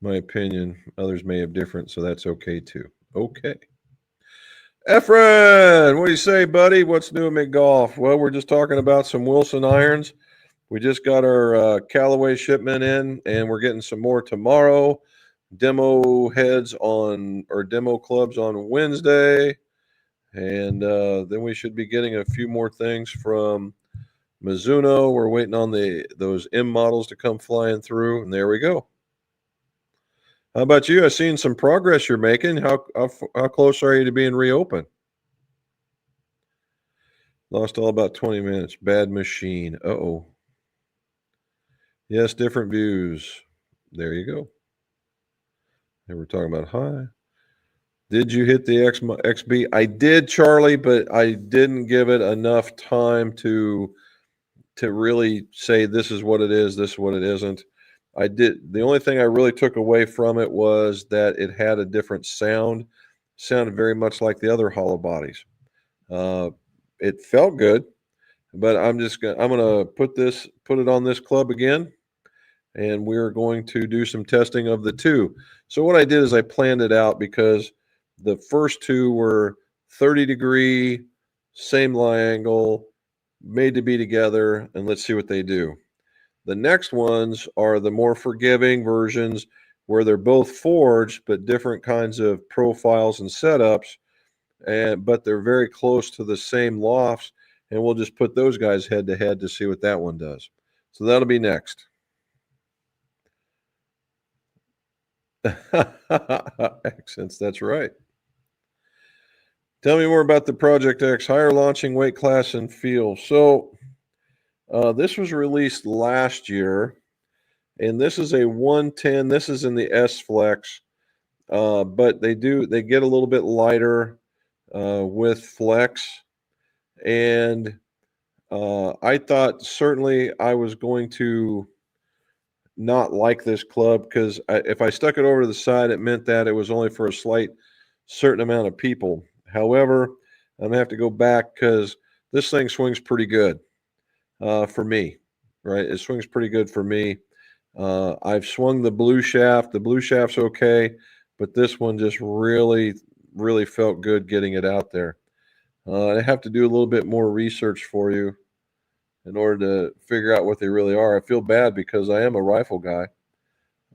My opinion. Others may have different, so that's okay too. Okay. Efren, what do you say, buddy? What's new at McGolf? Well, we're just talking about some Wilson irons. We just got our Callaway shipment in, and we're getting some more tomorrow. Demo heads on, or demo clubs on Wednesday. And then we should be getting a few more things from Mizuno. We're waiting on those M models to come flying through, and there we go. How about you? I've seen some progress you're making. How close are you to being reopened? Lost all about 20 minutes. Bad machine. Uh-oh. Yes, different views. There you go. And we're talking about high. Did you hit the XB? I did, Charlie, but I didn't give it enough time to really say this is what it is, this is what it isn't. I did. The only thing I really took away from it was that it had a different sound. Sounded very much like the other hollow bodies. It felt good, but I'm gonna put it on this club again, and we're going to do some testing of the two. So what I did is I planned it out because the first two were 30-degree, same lie angle, made to be together, and let's see what they do. The next ones are the more forgiving versions where they're both forged, but different kinds of profiles and setups, but they're very close to the same lofts, and we'll just put those guys head to head to see what that one does. So that'll be next. Accents, that's right. Tell me more about the Project X higher launching weight class and feel. So this was released last year, and this is a 110. This is in the S Flex, but they get a little bit lighter with Flex, and I thought certainly I was going to not like this club because if I stuck it over to the side, it meant that it was only for a slight certain amount of people. However, I'm gonna have to go back because this thing swings pretty good for me, right? It swings pretty good for me. I've swung the blue shaft. The blue shaft's okay, but this one just really, really felt good getting it out there. I have to do a little bit more research for you in order to figure out what they really are. I feel bad because I am a rifle guy.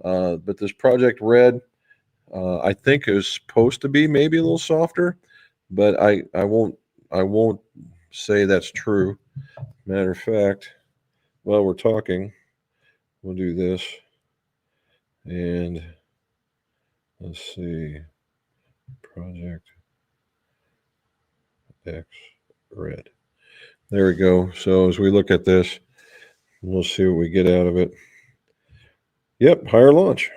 But this Project Red, I think is supposed to be maybe a little softer, but I won't say that's true. Matter of fact, while we're talking, we'll do this. And let's see. Project X red. There we go. So as we look at this, we'll see what we get out of it. Yep, higher launch.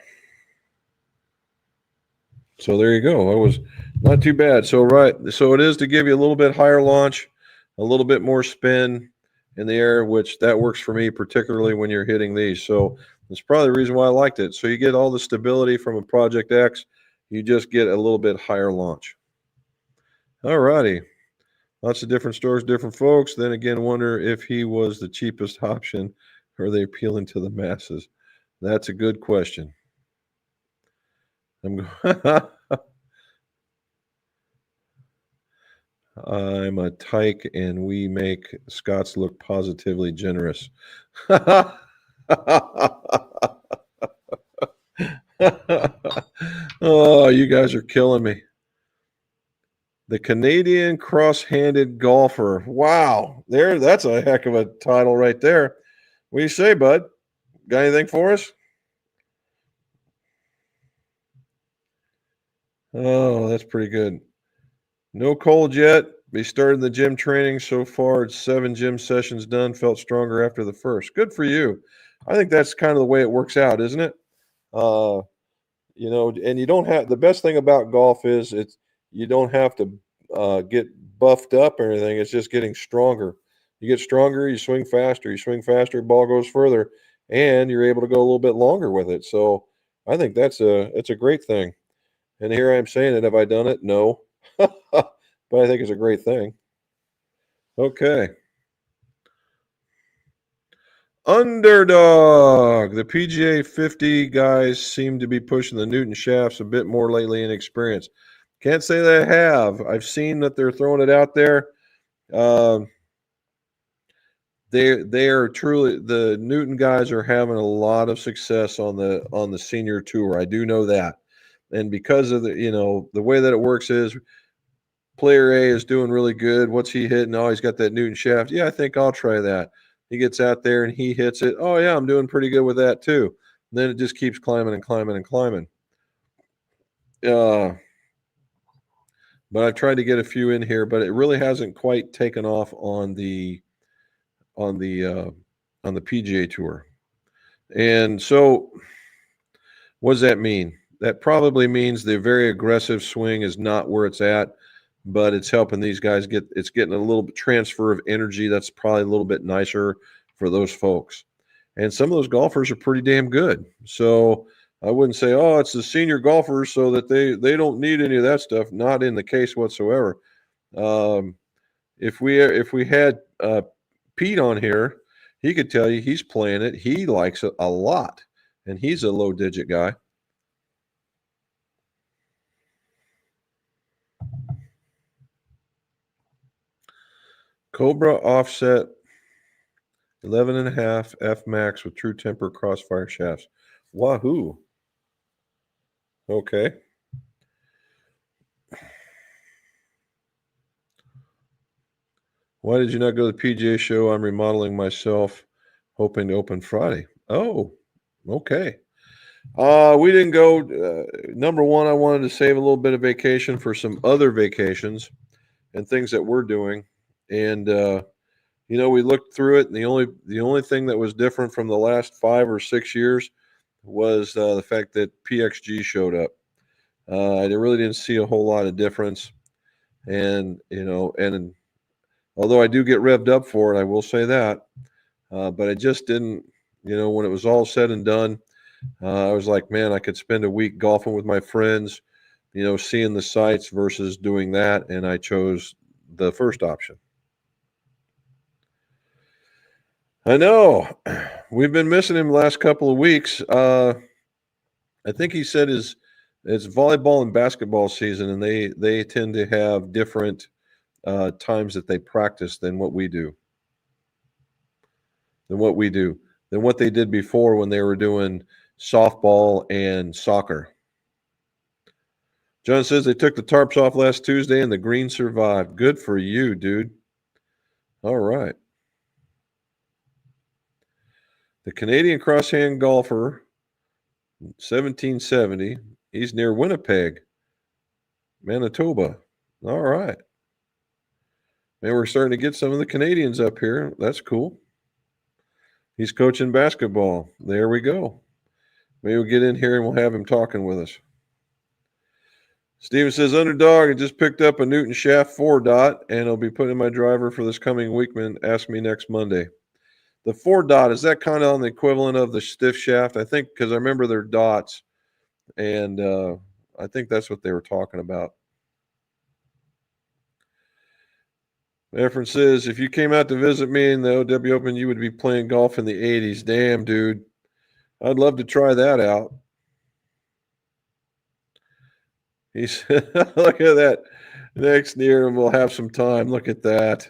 So there you go. That was not too bad. So so it is to give you a little bit higher launch, a little bit more spin in the air, which that works for me, particularly when you're hitting these. So that's probably the reason why I liked it. So you get all the stability from a Project X, you just get a little bit higher launch. All righty. Lots of different stores, different folks. Then again, wonder if he was the cheapest option or are they appealing to the masses? That's a good question. I'm I'm a tyke and we make Scots look positively generous. Oh, you guys are killing me. The Canadian cross-handed golfer. Wow. That's a heck of a title right there. What do you say, bud? Got anything for us? Oh, that's pretty good. No cold yet. We started the gym training so far. It's 7 gym sessions done. Felt stronger after the first. Good for you. I think that's kind of the way it works out, isn't it? Uh, and you don't have the best thing about golf is you don't have to get buffed up or anything. It's just getting stronger. You get stronger, you swing faster. You swing faster, ball goes further, and you're able to go a little bit longer with it. So I think it's a great thing. And here I am saying it. Have I done it? No. But I think it's a great thing. Okay. Underdog. The PGA 50 guys seem to be pushing the Newton shafts a bit more lately in experience. Can't say they have. I've seen that they're throwing it out there. They are truly the Newton guys are having a lot of success on the senior tour. I do know that. And because of the way that it works is player A is doing really good. What's he hitting? Oh, he's got that Newton shaft. Yeah, I think I'll try that. He gets out there and he hits it. Oh, yeah, I'm doing pretty good with that too. And then it just keeps climbing and climbing and climbing. But I've tried to get a few in here, but it really hasn't quite taken off on the PGA Tour. And so, what does that mean? That probably means the very aggressive swing is not where it's at, but it's helping these guys it's getting a little bit transfer of energy that's probably a little bit nicer for those folks. And some of those golfers are pretty damn good. So I wouldn't say, oh, it's the senior golfers so that they don't need any of that stuff. Not in the case whatsoever. If we had Pete on here, he could tell you he's playing it. He likes it a lot, and he's a low digit guy. Cobra offset 11.5 F max with true temper crossfire shafts. Wahoo. Okay. Why did you not go to the PGA show? I'm remodeling myself, hoping to open Friday. Oh, okay. We didn't go. Number one, I wanted to save a little bit of vacation for some other vacations and things that we're doing. And we looked through it, and the only thing that was different from the last 5 or 6 years was the fact that PXG showed up. I really didn't see a whole lot of difference, and although I do get revved up for it, I will say that, but I just didn't. When it was all said and done, I was like, man, I could spend a week golfing with my friends, seeing the sights versus doing that, and I chose the first option. I know. We've been missing him the last couple of weeks. I think he said it's volleyball and basketball season, and they tend to have different times that they practice than what we do. Than what they did before when they were doing softball and soccer. John says they took the tarps off last Tuesday and the green survived. Good for you, dude. All right. The Canadian crosshand golfer, 1770. He's near Winnipeg, Manitoba. All right. And we're starting to get some of the Canadians up here. That's cool. He's coaching basketball. There we go. Maybe we'll get in here and we'll have him talking with us. Steven says, Underdog, I just picked up a Newton Shaft 4-dot, and I'll be putting in my driver for this coming weekman. Ask me next Monday. The 4-dot, is that kind of on the equivalent of the stiff shaft? I think, because I remember they're dots, and I think that's what they were talking about. Efren says, if you came out to visit me in the OW Open, you would be playing golf in the 80s. Damn, dude. I'd love to try that out. He said, look at that. Next year, we'll have some time. Look at that.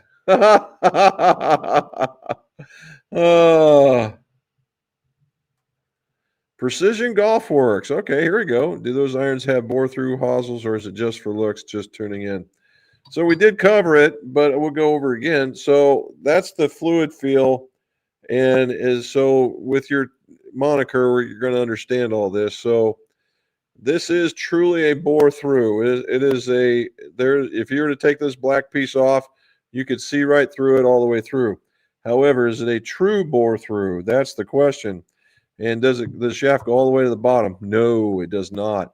Precision Golf Works. Okay, here we go. Do those irons have bore-through hosels, or is it just for looks, just tuning in? So we did cover it, but we'll go over again. So that's the fluid feel. And is so with your moniker, you're going to understand all this. So this is truly a bore through. It is a there. If you were to take this black piece off, you could see right through it all the way through. However, is it a true bore through? That's the question. And does the shaft go all the way to the bottom? No, it does not.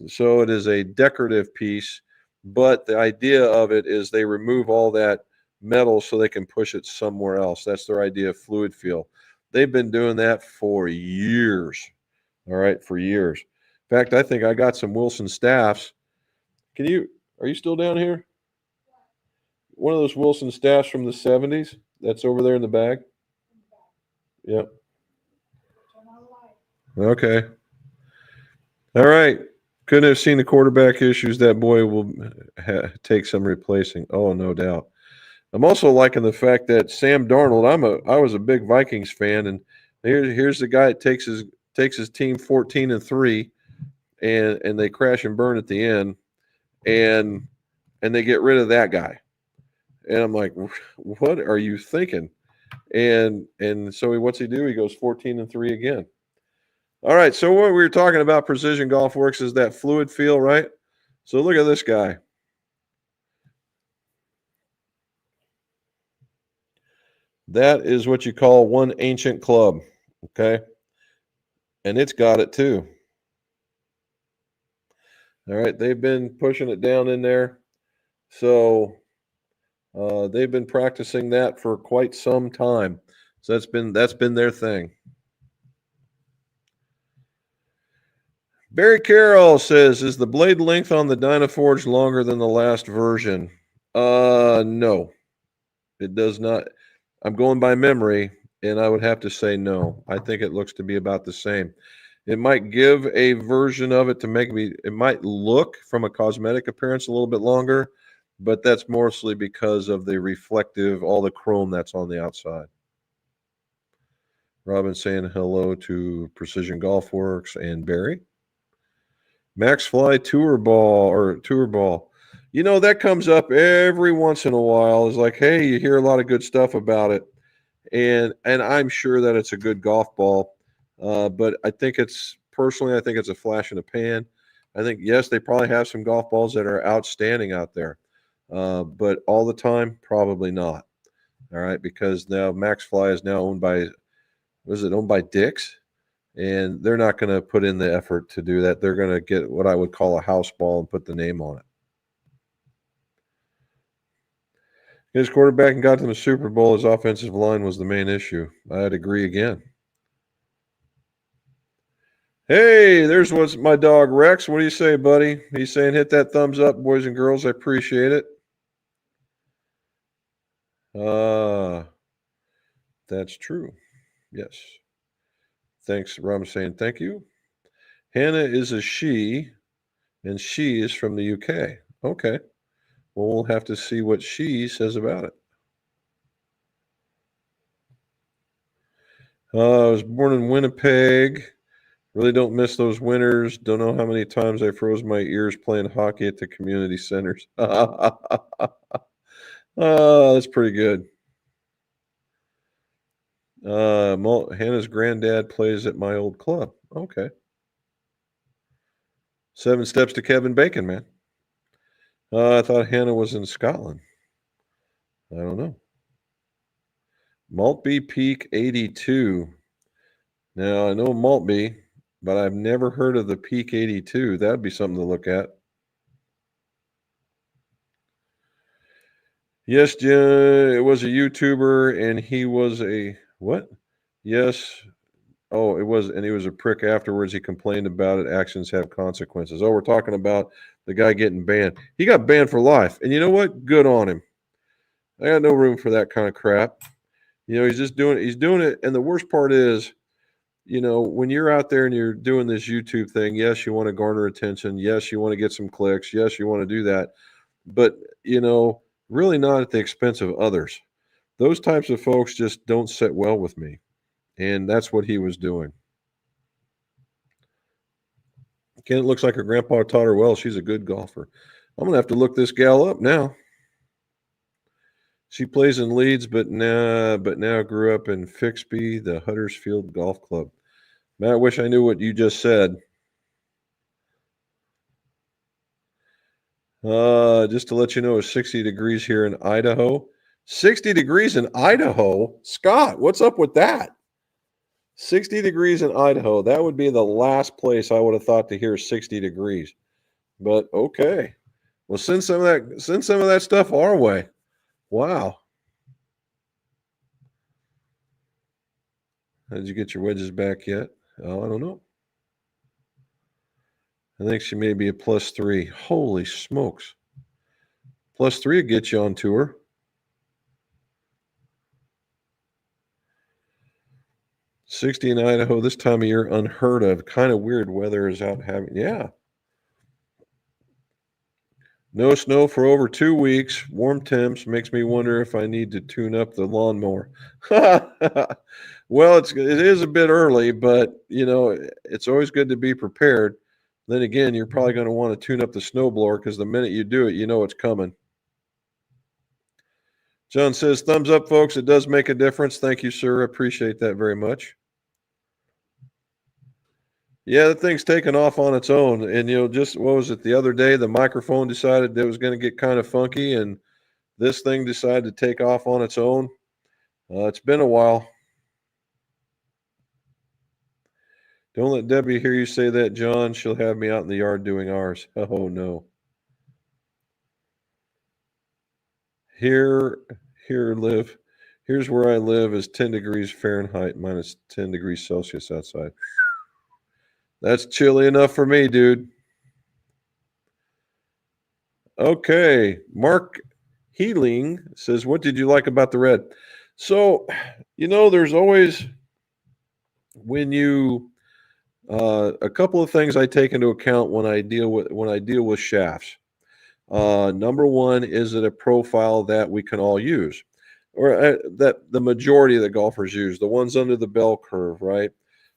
So it is a decorative piece, but the idea of it is they remove all that metal so they can push it somewhere else. That's their idea of fluid feel. They've been doing that for years. All right, for years. In fact, I think I got some Wilson staffs. Are you still down here? One of those Wilson staffs from the 70s that's over there in the bag? Yep. Okay. All right. Couldn't have seen the quarterback issues. That boy will take some replacing. Oh, no doubt. I'm also liking the fact that Sam Darnold. I was a big Vikings fan, and here's the guy that takes his team 14-3, and they crash and burn at the end, and they get rid of that guy, and I'm like, what are you thinking? And so what's he do? He goes 14-3 again. All right, so what we were talking about, Precision Golf Works, is that fluid feel, right? So look at this guy. That is what you call one ancient club, okay? And it's got it too. All right, they've been pushing it down in there. So they've been practicing that for quite some time. So that's been their thing. Barry Carroll says, is the blade length on the Dynaforge longer than the last version? No. It does not. I'm going by memory, and I would have to say no. I think it looks to be about the same. It might give a version of it to make it might look from a cosmetic appearance a little bit longer, but that's mostly because of the reflective, all the chrome that's on the outside. Robin saying hello to Precision Golf Works and Barry. Max Fly Tour Ball. You know, that comes up every once in a while. It's like, hey, you hear a lot of good stuff about it. And I'm sure that it's a good golf ball. But I think it's a flash in the pan. I think, yes, they probably have some golf balls that are outstanding out there. But all the time, probably not. All right, because now Max Fly is now owned by Dick's? And they're not going to put in the effort to do that. They're going to get what I would call a house ball and put the name on it. His quarterback and got to the Super Bowl. His offensive line was the main issue. I'd agree again. Hey, there's what's my dog Rex. What do you say, buddy? He's saying hit that thumbs up, boys and girls. I appreciate it. That's true. Yes. Thanks, Ram saying thank you. Hannah is a she, and she is from the UK. Okay. Well, we'll have to see what she says about it. I was born in Winnipeg. Really don't miss those winters. Don't know how many times I froze my ears playing hockey at the community centers. That's pretty good. Hannah's granddad plays at my old club. Okay. 7 steps to Kevin Bacon, man. I thought Hannah was in Scotland. I don't know. Maltby Peak 82. Now, I know Maltby, but I've never heard of the Peak 82. That'd be something to look at. Yes, it was a YouTuber, and he was a what? Yes. Oh, it was, and he was a prick afterwards. He complained about it. Actions have consequences. Oh, we're talking about the guy getting banned. He got banned for life. And you know what? Good on him. I got no room for that kind of crap. He's just doing it. He's doing it. And the worst part is, when you're out there and you're doing this YouTube thing, yes, you want to garner attention. Yes, you want to get some clicks. Yes, you want to do that. But, really not at the expense of others. Those types of folks just don't sit well with me. And that's what he was doing. Ken, it looks like her grandpa taught her well. She's a good golfer. I'm going to have to look this gal up now. She plays in Leeds, but now grew up in Fixby, the Huddersfield Golf Club. Man, I wish I knew what you just said. Just to let you know, it's 60 degrees here in Idaho. 60 degrees in Idaho? Scott, what's up with that? 60 degrees in Idaho. That would be the last place I would have thought to hear 60 degrees. But okay. Well, send some of that stuff our way. Wow. Did you get your wedges back yet? Oh, I don't know. I think she may be a +3. Holy smokes. +3 will get you on tour. '60 in Idaho this time of year, unheard of. Kind of weird weather is out having. Yeah. No snow for over 2 weeks. Warm temps makes me wonder if I need to tune up the lawnmower. Well, it is a bit early, but it's always good to be prepared. Then again, you're probably going to want to tune up the snowblower because the minute you do it, you know it's coming. John says, thumbs up, folks. It does make a difference. Thank you, sir. I appreciate that very much. Yeah, the thing's taken off on its own. And, just what was it the other day? The microphone decided that it was going to get kind of funky, and this thing decided to take off on its own. It's been a while. Don't let Debbie hear you say that, John. She'll have me out in the yard doing ours. Oh, no. Here, live. Here's where I live is 10 degrees Fahrenheit, minus 10 degrees Celsius outside. That's chilly enough for me, dude. Okay. Mark Healing says, what did you like about the red? So, there's always, when you, a couple of things I take into account when I deal with shafts. Number one, is it a profile that we can all use, or that the majority of the golfers use, the ones under the bell curve, right?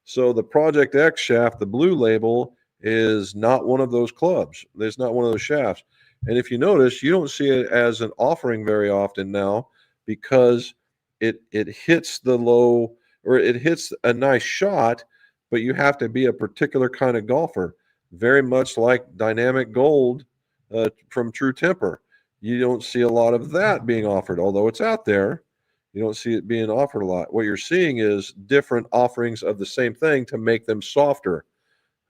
So the Project X shaft, the blue label, is not one of those clubs. There's not one of those shafts. And if you notice, you don't see it as an offering very often now because it hits the low, or it hits a nice shot, but you have to be a particular kind of golfer, very much like Dynamic Gold from True Temper. You don't see a lot of that being offered, although it's out there. You don't see it being offered a lot. What you're seeing is different offerings of the same thing to make them softer,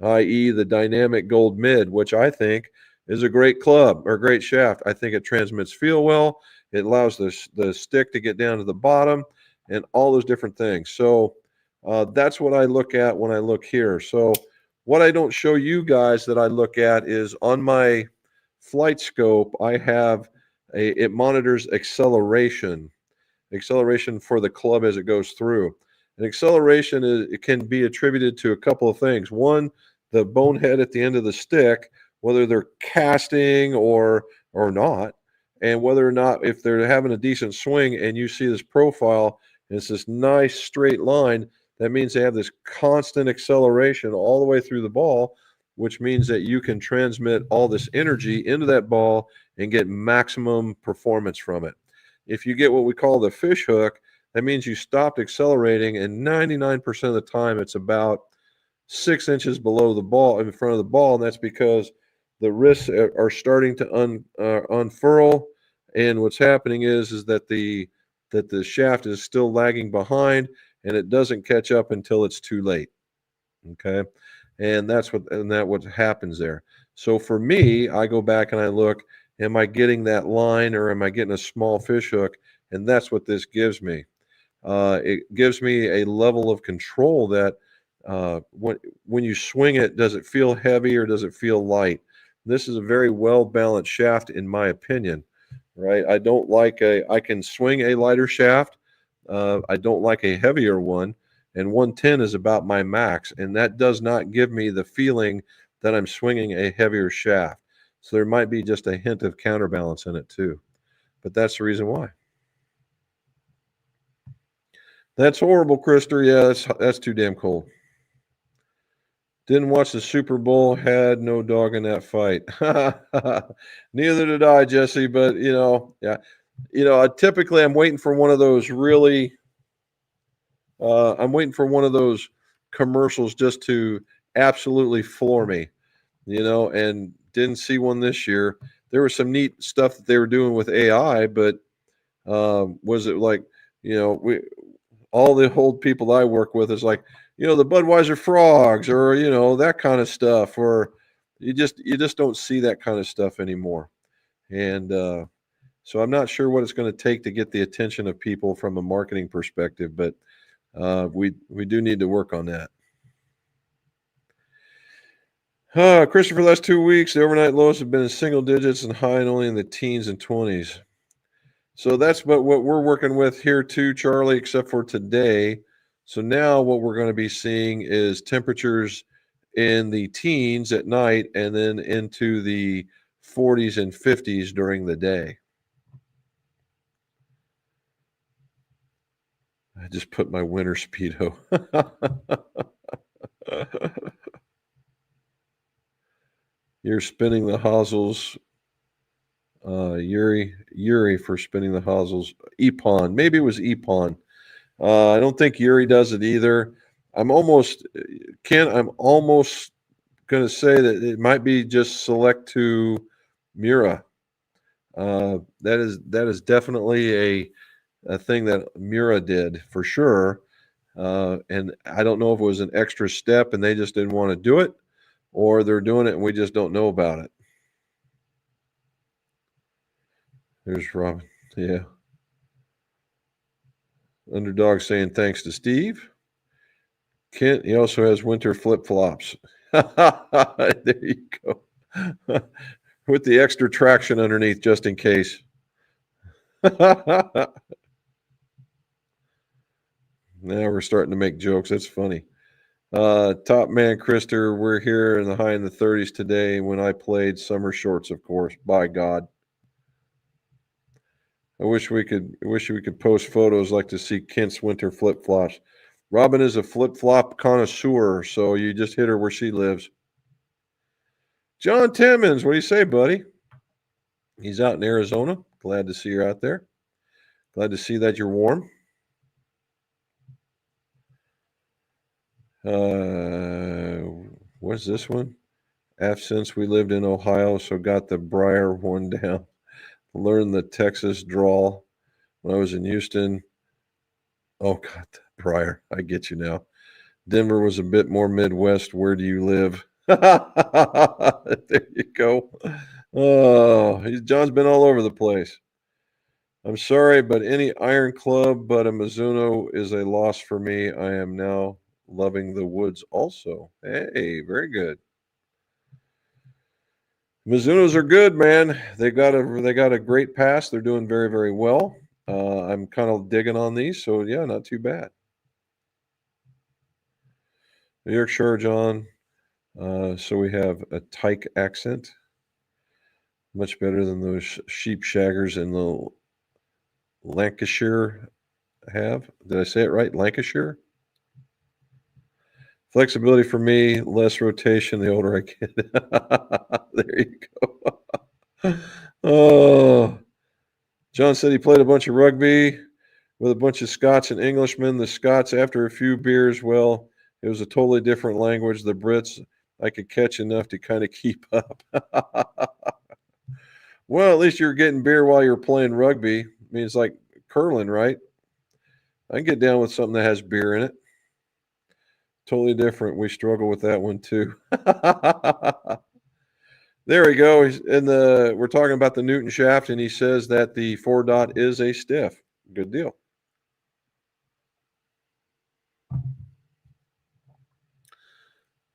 i.e. the Dynamic Gold Mid, which I think is a great club or great shaft. I think it transmits feel well. It allows the stick to get down to the bottom and all those different things. So that's what I look at when I look here. So what I don't show you guys that I look at is on my flight scope, I have it monitors acceleration for the club as it goes through. And acceleration it can be attributed to a couple of things. One, the bonehead at the end of the stick, whether they're casting or not, and whether or not if they're having a decent swing and you see this profile and it's this nice straight line, that means they have this constant acceleration all the way through the ball, which means that you can transmit all this energy into that ball and get maximum performance from it. If you get what we call the fish hook, that means you stopped accelerating, and 99% of the time it's about 6 inches below the ball, in front of the ball, and that's because the wrists are starting to unfurl, And what's happening is that the shaft is still lagging behind, and it doesn't catch up until it's too late. Okay, and that what happens there. So for me, I go back and I look, am I getting that line or am I getting a small fish hook? And that's what this gives me. It gives me a level of control that when you swing it, does it feel heavy or does it feel light? This is a very well balanced shaft, in my opinion. Right? I don't like I can swing a lighter shaft. I don't like a heavier one, and 110 is about my max, and that does not give me the feeling that I'm swinging a heavier shaft. So there might be just a hint of counterbalance in it too, but that's the reason why. That's horrible, Krister. Yeah, that's too damn cold. Didn't watch the Super Bowl. Had no dog in that fight. Neither did I, Jesse. But yeah, typically I'm waiting for one of those really. I'm waiting for one of those commercials just to absolutely floor me, and didn't see one this year. There was some neat stuff that they were doing with AI, but was it like, we all the old people I work with is like, the Budweiser frogs or, that kind of stuff, or you just don't see that kind of stuff anymore. And so I'm not sure what it's going to take to get the attention of people from a marketing perspective, but we do need to work on that. Christopher, last 2 weeks, the overnight lows have been in single digits and high and only in the teens and 20s. So that's what we're working with here too, Charlie, except for today. So now what we're going to be seeing is temperatures in the teens at night and then into the 40s and 50s during the day. I just put my winter Speedo. You're spinning the hosels. Yuri for spinning the hosels. Epon. Maybe it was Epon. I don't think Yuri does it either. I'm almost going to say that it might be just select to Mura. That is definitely a thing that Mura did for sure. And I don't know if it was an extra step and they just didn't want to do it, or they're doing it and we just don't know about it. There's Robin. Yeah. Underdog saying thanks to Steve. Kent, he also has winter flip flops. There you go. With the extra traction underneath just in case. Now we're starting to make jokes. That's funny. Top man Krister, we're here in the high in the 30s today. When I played summer shorts, of course. By God. I wish we could post photos. Like to see Kent's winter flip flops. Robin is a flip flop connoisseur, so you just hit her where she lives. John Timmons, what do you say, buddy? He's out in Arizona. Glad to see you out there. Glad to see that you're warm. What's this one? Since we lived in Ohio, so got the Briar one down. Learned the Texas drawl when I was in Houston. Oh, God, Briar. I get you now. Denver was a bit more Midwest. Where do you live? There you go. Oh, John's been all over the place. I'm sorry, but any iron club but a Mizuno is a loss for me. I am now loving the woods also. Hey, very good. Mizunos are good, man. They got a great pass. They're doing very, very well. I'm kind of digging on these, so yeah, not too bad. New York Shore, John. So we have a Tyke accent. Much better than those sheep shaggers in the Lancashire have. Did I say it right? Lancashire? Flexibility for me, less rotation the older I get. There you go. Oh, John said he played a bunch of rugby with a bunch of Scots and Englishmen. The Scots, after a few beers, well, it was a totally different language. The Brits, I could catch enough to kind of keep up. Well, at least you're getting beer while you're playing rugby. I mean, it's like curling, right? I can get down with something that has beer in it. Totally different. We struggle with that one too. There we go. We're talking about the Newton shaft, and he says that the 4-dot is a stiff. Good deal.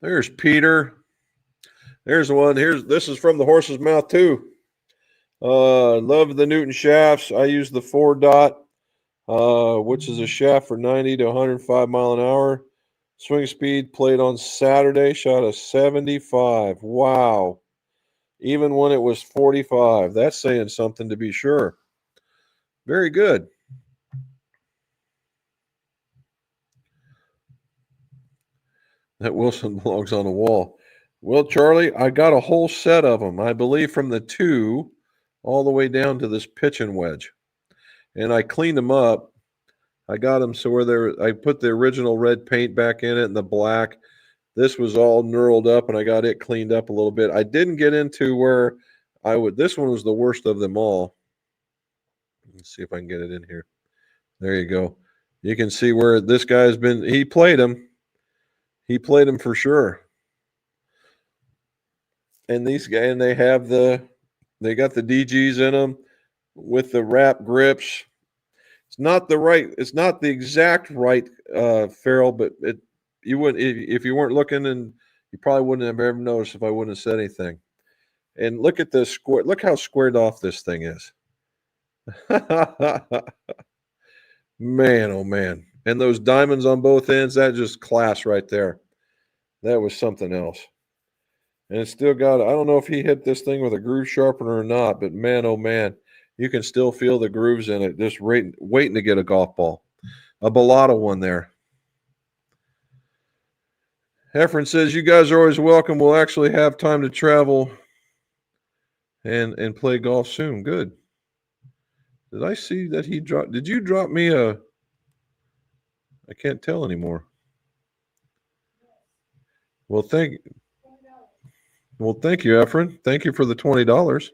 There's Peter. There's one. This is from the horse's mouth too. Love the Newton shafts. I use the 4-dot, which is a shaft for 90 to 105 mile an hour. Swing speed played on Saturday, shot a 75. Wow. Even when it was 45. That's saying something to be sure. Very good. That Wilson belongs on the wall. Well, Charlie, I got a whole set of them, I believe from the 2 all the way down to this pitching wedge. And I cleaned them up. I got them so I put the original red paint back in it and the black. This was all knurled up, and I got it cleaned up a little bit. I didn't get into where this one was the worst of them all. Let's see if I can get it in here. There you go. You can see where this guy's been. He played him. He played him for sure. And these guys, and they got the DGs in them with the wrap grips. It's not the exact right ferrule, but you wouldn't if you weren't looking, and you probably wouldn't have ever noticed if I wouldn't have said anything. And look at this square. Look how squared off this thing is. Man, oh man. And those diamonds on both ends, that just class right there. That was something else. And it's still got, I don't know if he hit this thing with a groove sharpener or not, but man, oh man, you can still feel the grooves in it, just waiting to get a golf ball. A Bellata one there. Heffron says, you guys are always welcome. We'll actually have time to travel and play golf soon. Good. Did I see that he dropped? Did you drop me I can't tell anymore. Well, thank you, Efren. Thank you for the $20.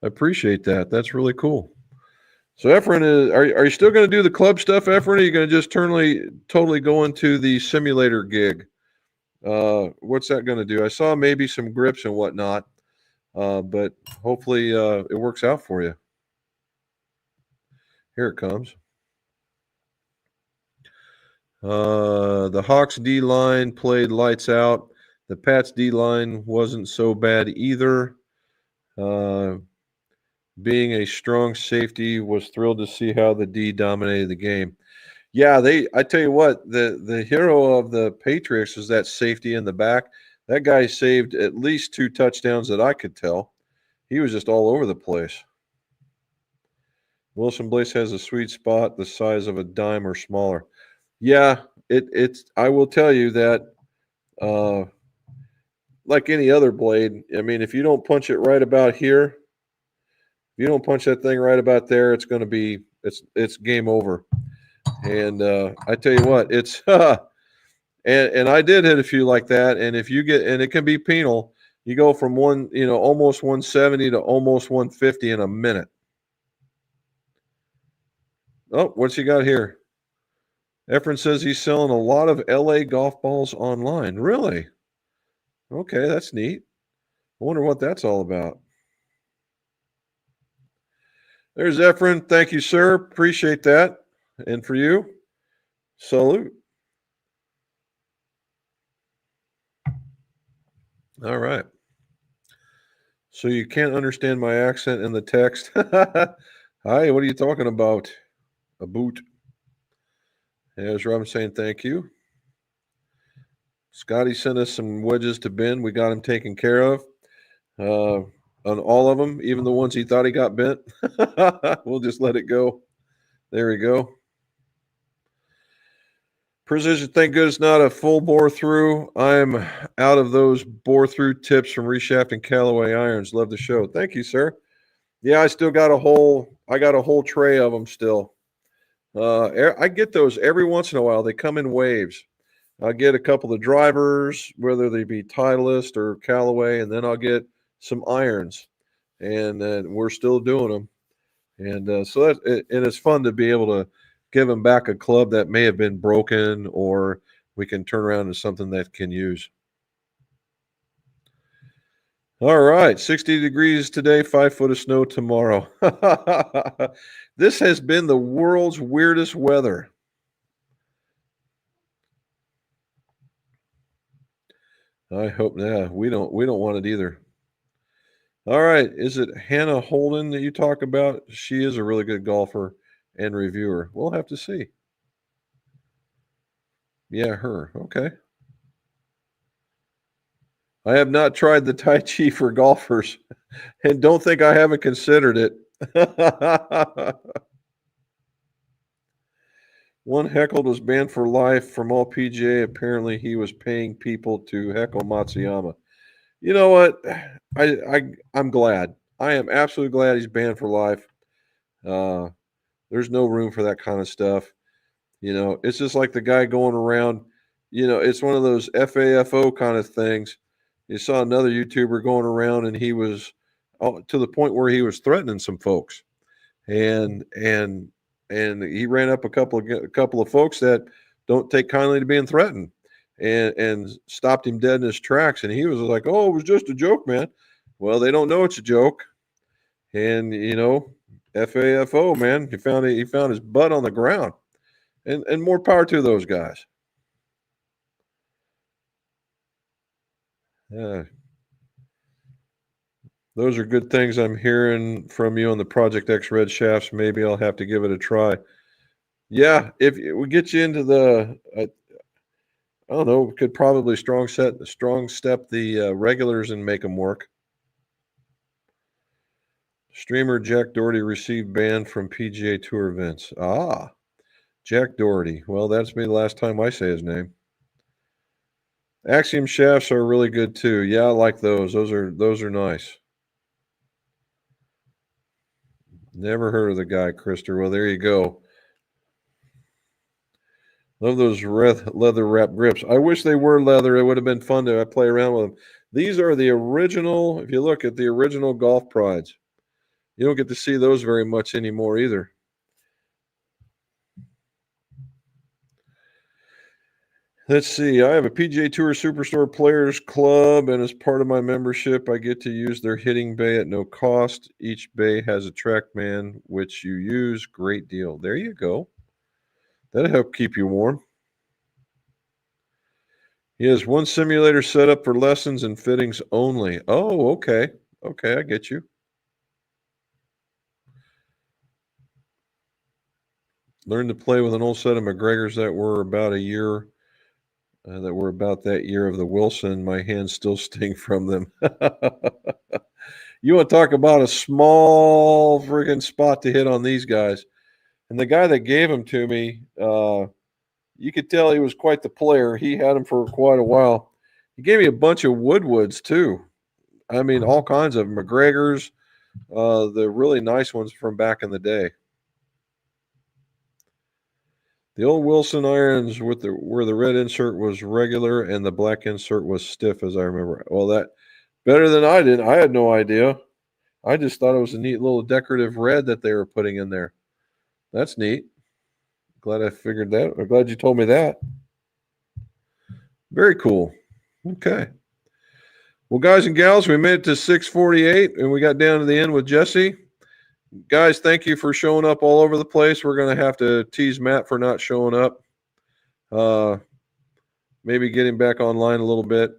I appreciate that. That's really cool. So, Efren, are you still going to do the club stuff, Efren? Or are you going to just totally go into the simulator gig? What's that going to do? I saw maybe some grips and whatnot, but hopefully it works out for you. Here it comes. The Hawks D line played lights out. The Pats D line wasn't so bad either. Being a strong safety, was thrilled to see how the D dominated the game. Yeah, I tell you what, the hero of the Patriots is that safety in the back. That guy saved at least 2 touchdowns that I could tell. He was just all over the place. Wilson Blaze has a sweet spot the size of a dime or smaller. Yeah, it's. I will tell you that, like any other blade, I mean, if you don't punch it right about here, if you don't punch that thing right about there, it's going to be it's game over. And I tell you what, it's and I did hit a few like that. And if you and it can be penal. You go from almost 170 to almost 150 in a minute. Oh, what's he got here? Efren says he's selling a lot of LA golf balls online. Really? Okay, that's neat. I wonder what that's all about. There's Efren. Thank you, sir. Appreciate that. And for you, salute. All right. So you can't understand my accent in the text. Hi, what are you talking about? A boot. As Robin saying thank you. Scotty sent us some wedges to bend. We got them taken care of. On all of them, even the ones he thought he got bent. We'll just let it go. There we go. Precision, thank goodness, not a full bore through. I'm out of those bore through tips from Reshaft and Callaway irons. Love the show. Thank you, sir. Yeah, I still got a whole tray of them still. I get those every once in a while. They come in waves. I'll get a couple of drivers, whether they be Titleist or Callaway, and then I'll get some irons. and we're still doing them. And so and it's fun to be able to give them back a club that may have been broken, or we can turn around into something that can use. All right, 60 degrees today, 5 foot of snow tomorrow. This has been the world's weirdest weather. I hope, yeah, we don't want it either. All right, is it Hannah Holden that you talk about? She is a really good golfer and reviewer. We'll have to see. Yeah, her. Okay. I have not tried the Tai Chi for golfers and don't think I haven't considered it. One heckled was banned for life from all PGA. Apparently, he was paying people to heckle Matsuyama. You know what? I'm glad. I am absolutely glad he's banned for life. There's no room for that kind of stuff. It's just like the guy going around. It's one of those FAFO kind of things. You saw another YouTuber going around, and he was to the point where he was threatening some folks, and he ran up a couple of folks that don't take kindly to being threatened, and stopped him dead in his tracks. And he was like, "Oh, it was just a joke, man." Well, they don't know it's a joke, and FAFO, man. He found his butt on the ground, and more power to those guys. Yeah. Those are good things I'm hearing from you on the Project X Red shafts. Maybe I'll have to give it a try. Yeah, if we get you into I don't know, could probably strong step the regulars and make them work. Streamer Jack Doherty received ban from PGA Tour events. Ah, Jack Doherty. Well, that's me the last time I say his name. Axiom shafts are really good too. Yeah, I like those. Those are nice. Never heard of the guy, Krister. Well, there you go. Love those leather wrap grips. I wish they were leather. It would have been fun to play around with them. These are the original. If you look at the original Golf Prides, you don't get to see those very much anymore either. Let's see. I have a PGA Tour Superstore Players Club, and as part of my membership, I get to use their hitting bay at no cost. Each bay has a TrackMan, which you use. Great deal. There you go. That'll help keep you warm. He has one simulator set up for lessons and fittings only. Oh, okay. Okay, I get you. Learned to play with an old set of McGregors that were about a year, that were about that year of the Wilson. My hands still sting from them. You want to talk about a small friggin' spot to hit on these guys. And the guy that gave them to me, you could tell he was quite the player. He had them for quite a while. He gave me a bunch of Woodwoods too. I mean, all kinds of McGregors, the really nice ones from back in the day. The old Wilson irons where the red insert was regular and the black insert was stiff, as I remember. Well, that better than I did. I had no idea. I just thought it was a neat little decorative red that they were putting in there. That's neat. Glad I figured that. I'm glad you told me that. Very cool. Okay. Well, guys and gals, we made it to 6:48, and we got down to the end with Jesse. Guys, thank you for showing up all over the place. We're going to have to tease Matt for not showing up. Maybe get him back online a little bit.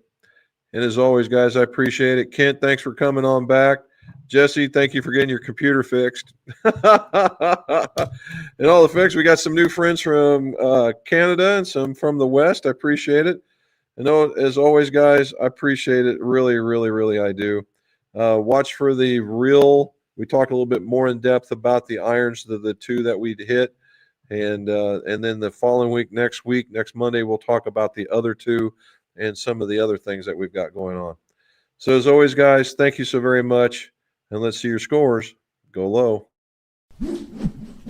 And as always, guys, I appreciate it. Kent, thanks for coming on back. Jesse, thank you for getting your computer fixed. And all the fix. We got some new friends from Canada and some from the West. I appreciate it. And as always, guys, I appreciate it. Really, really, really, I do. Watch for the real. We talk a little bit more in depth about the irons, the two that we'd hit. And then the following week, next Monday, we'll talk about the other two and some of the other things that we've got going on. So as always, guys, thank you so very much. And let's see your scores. Go low.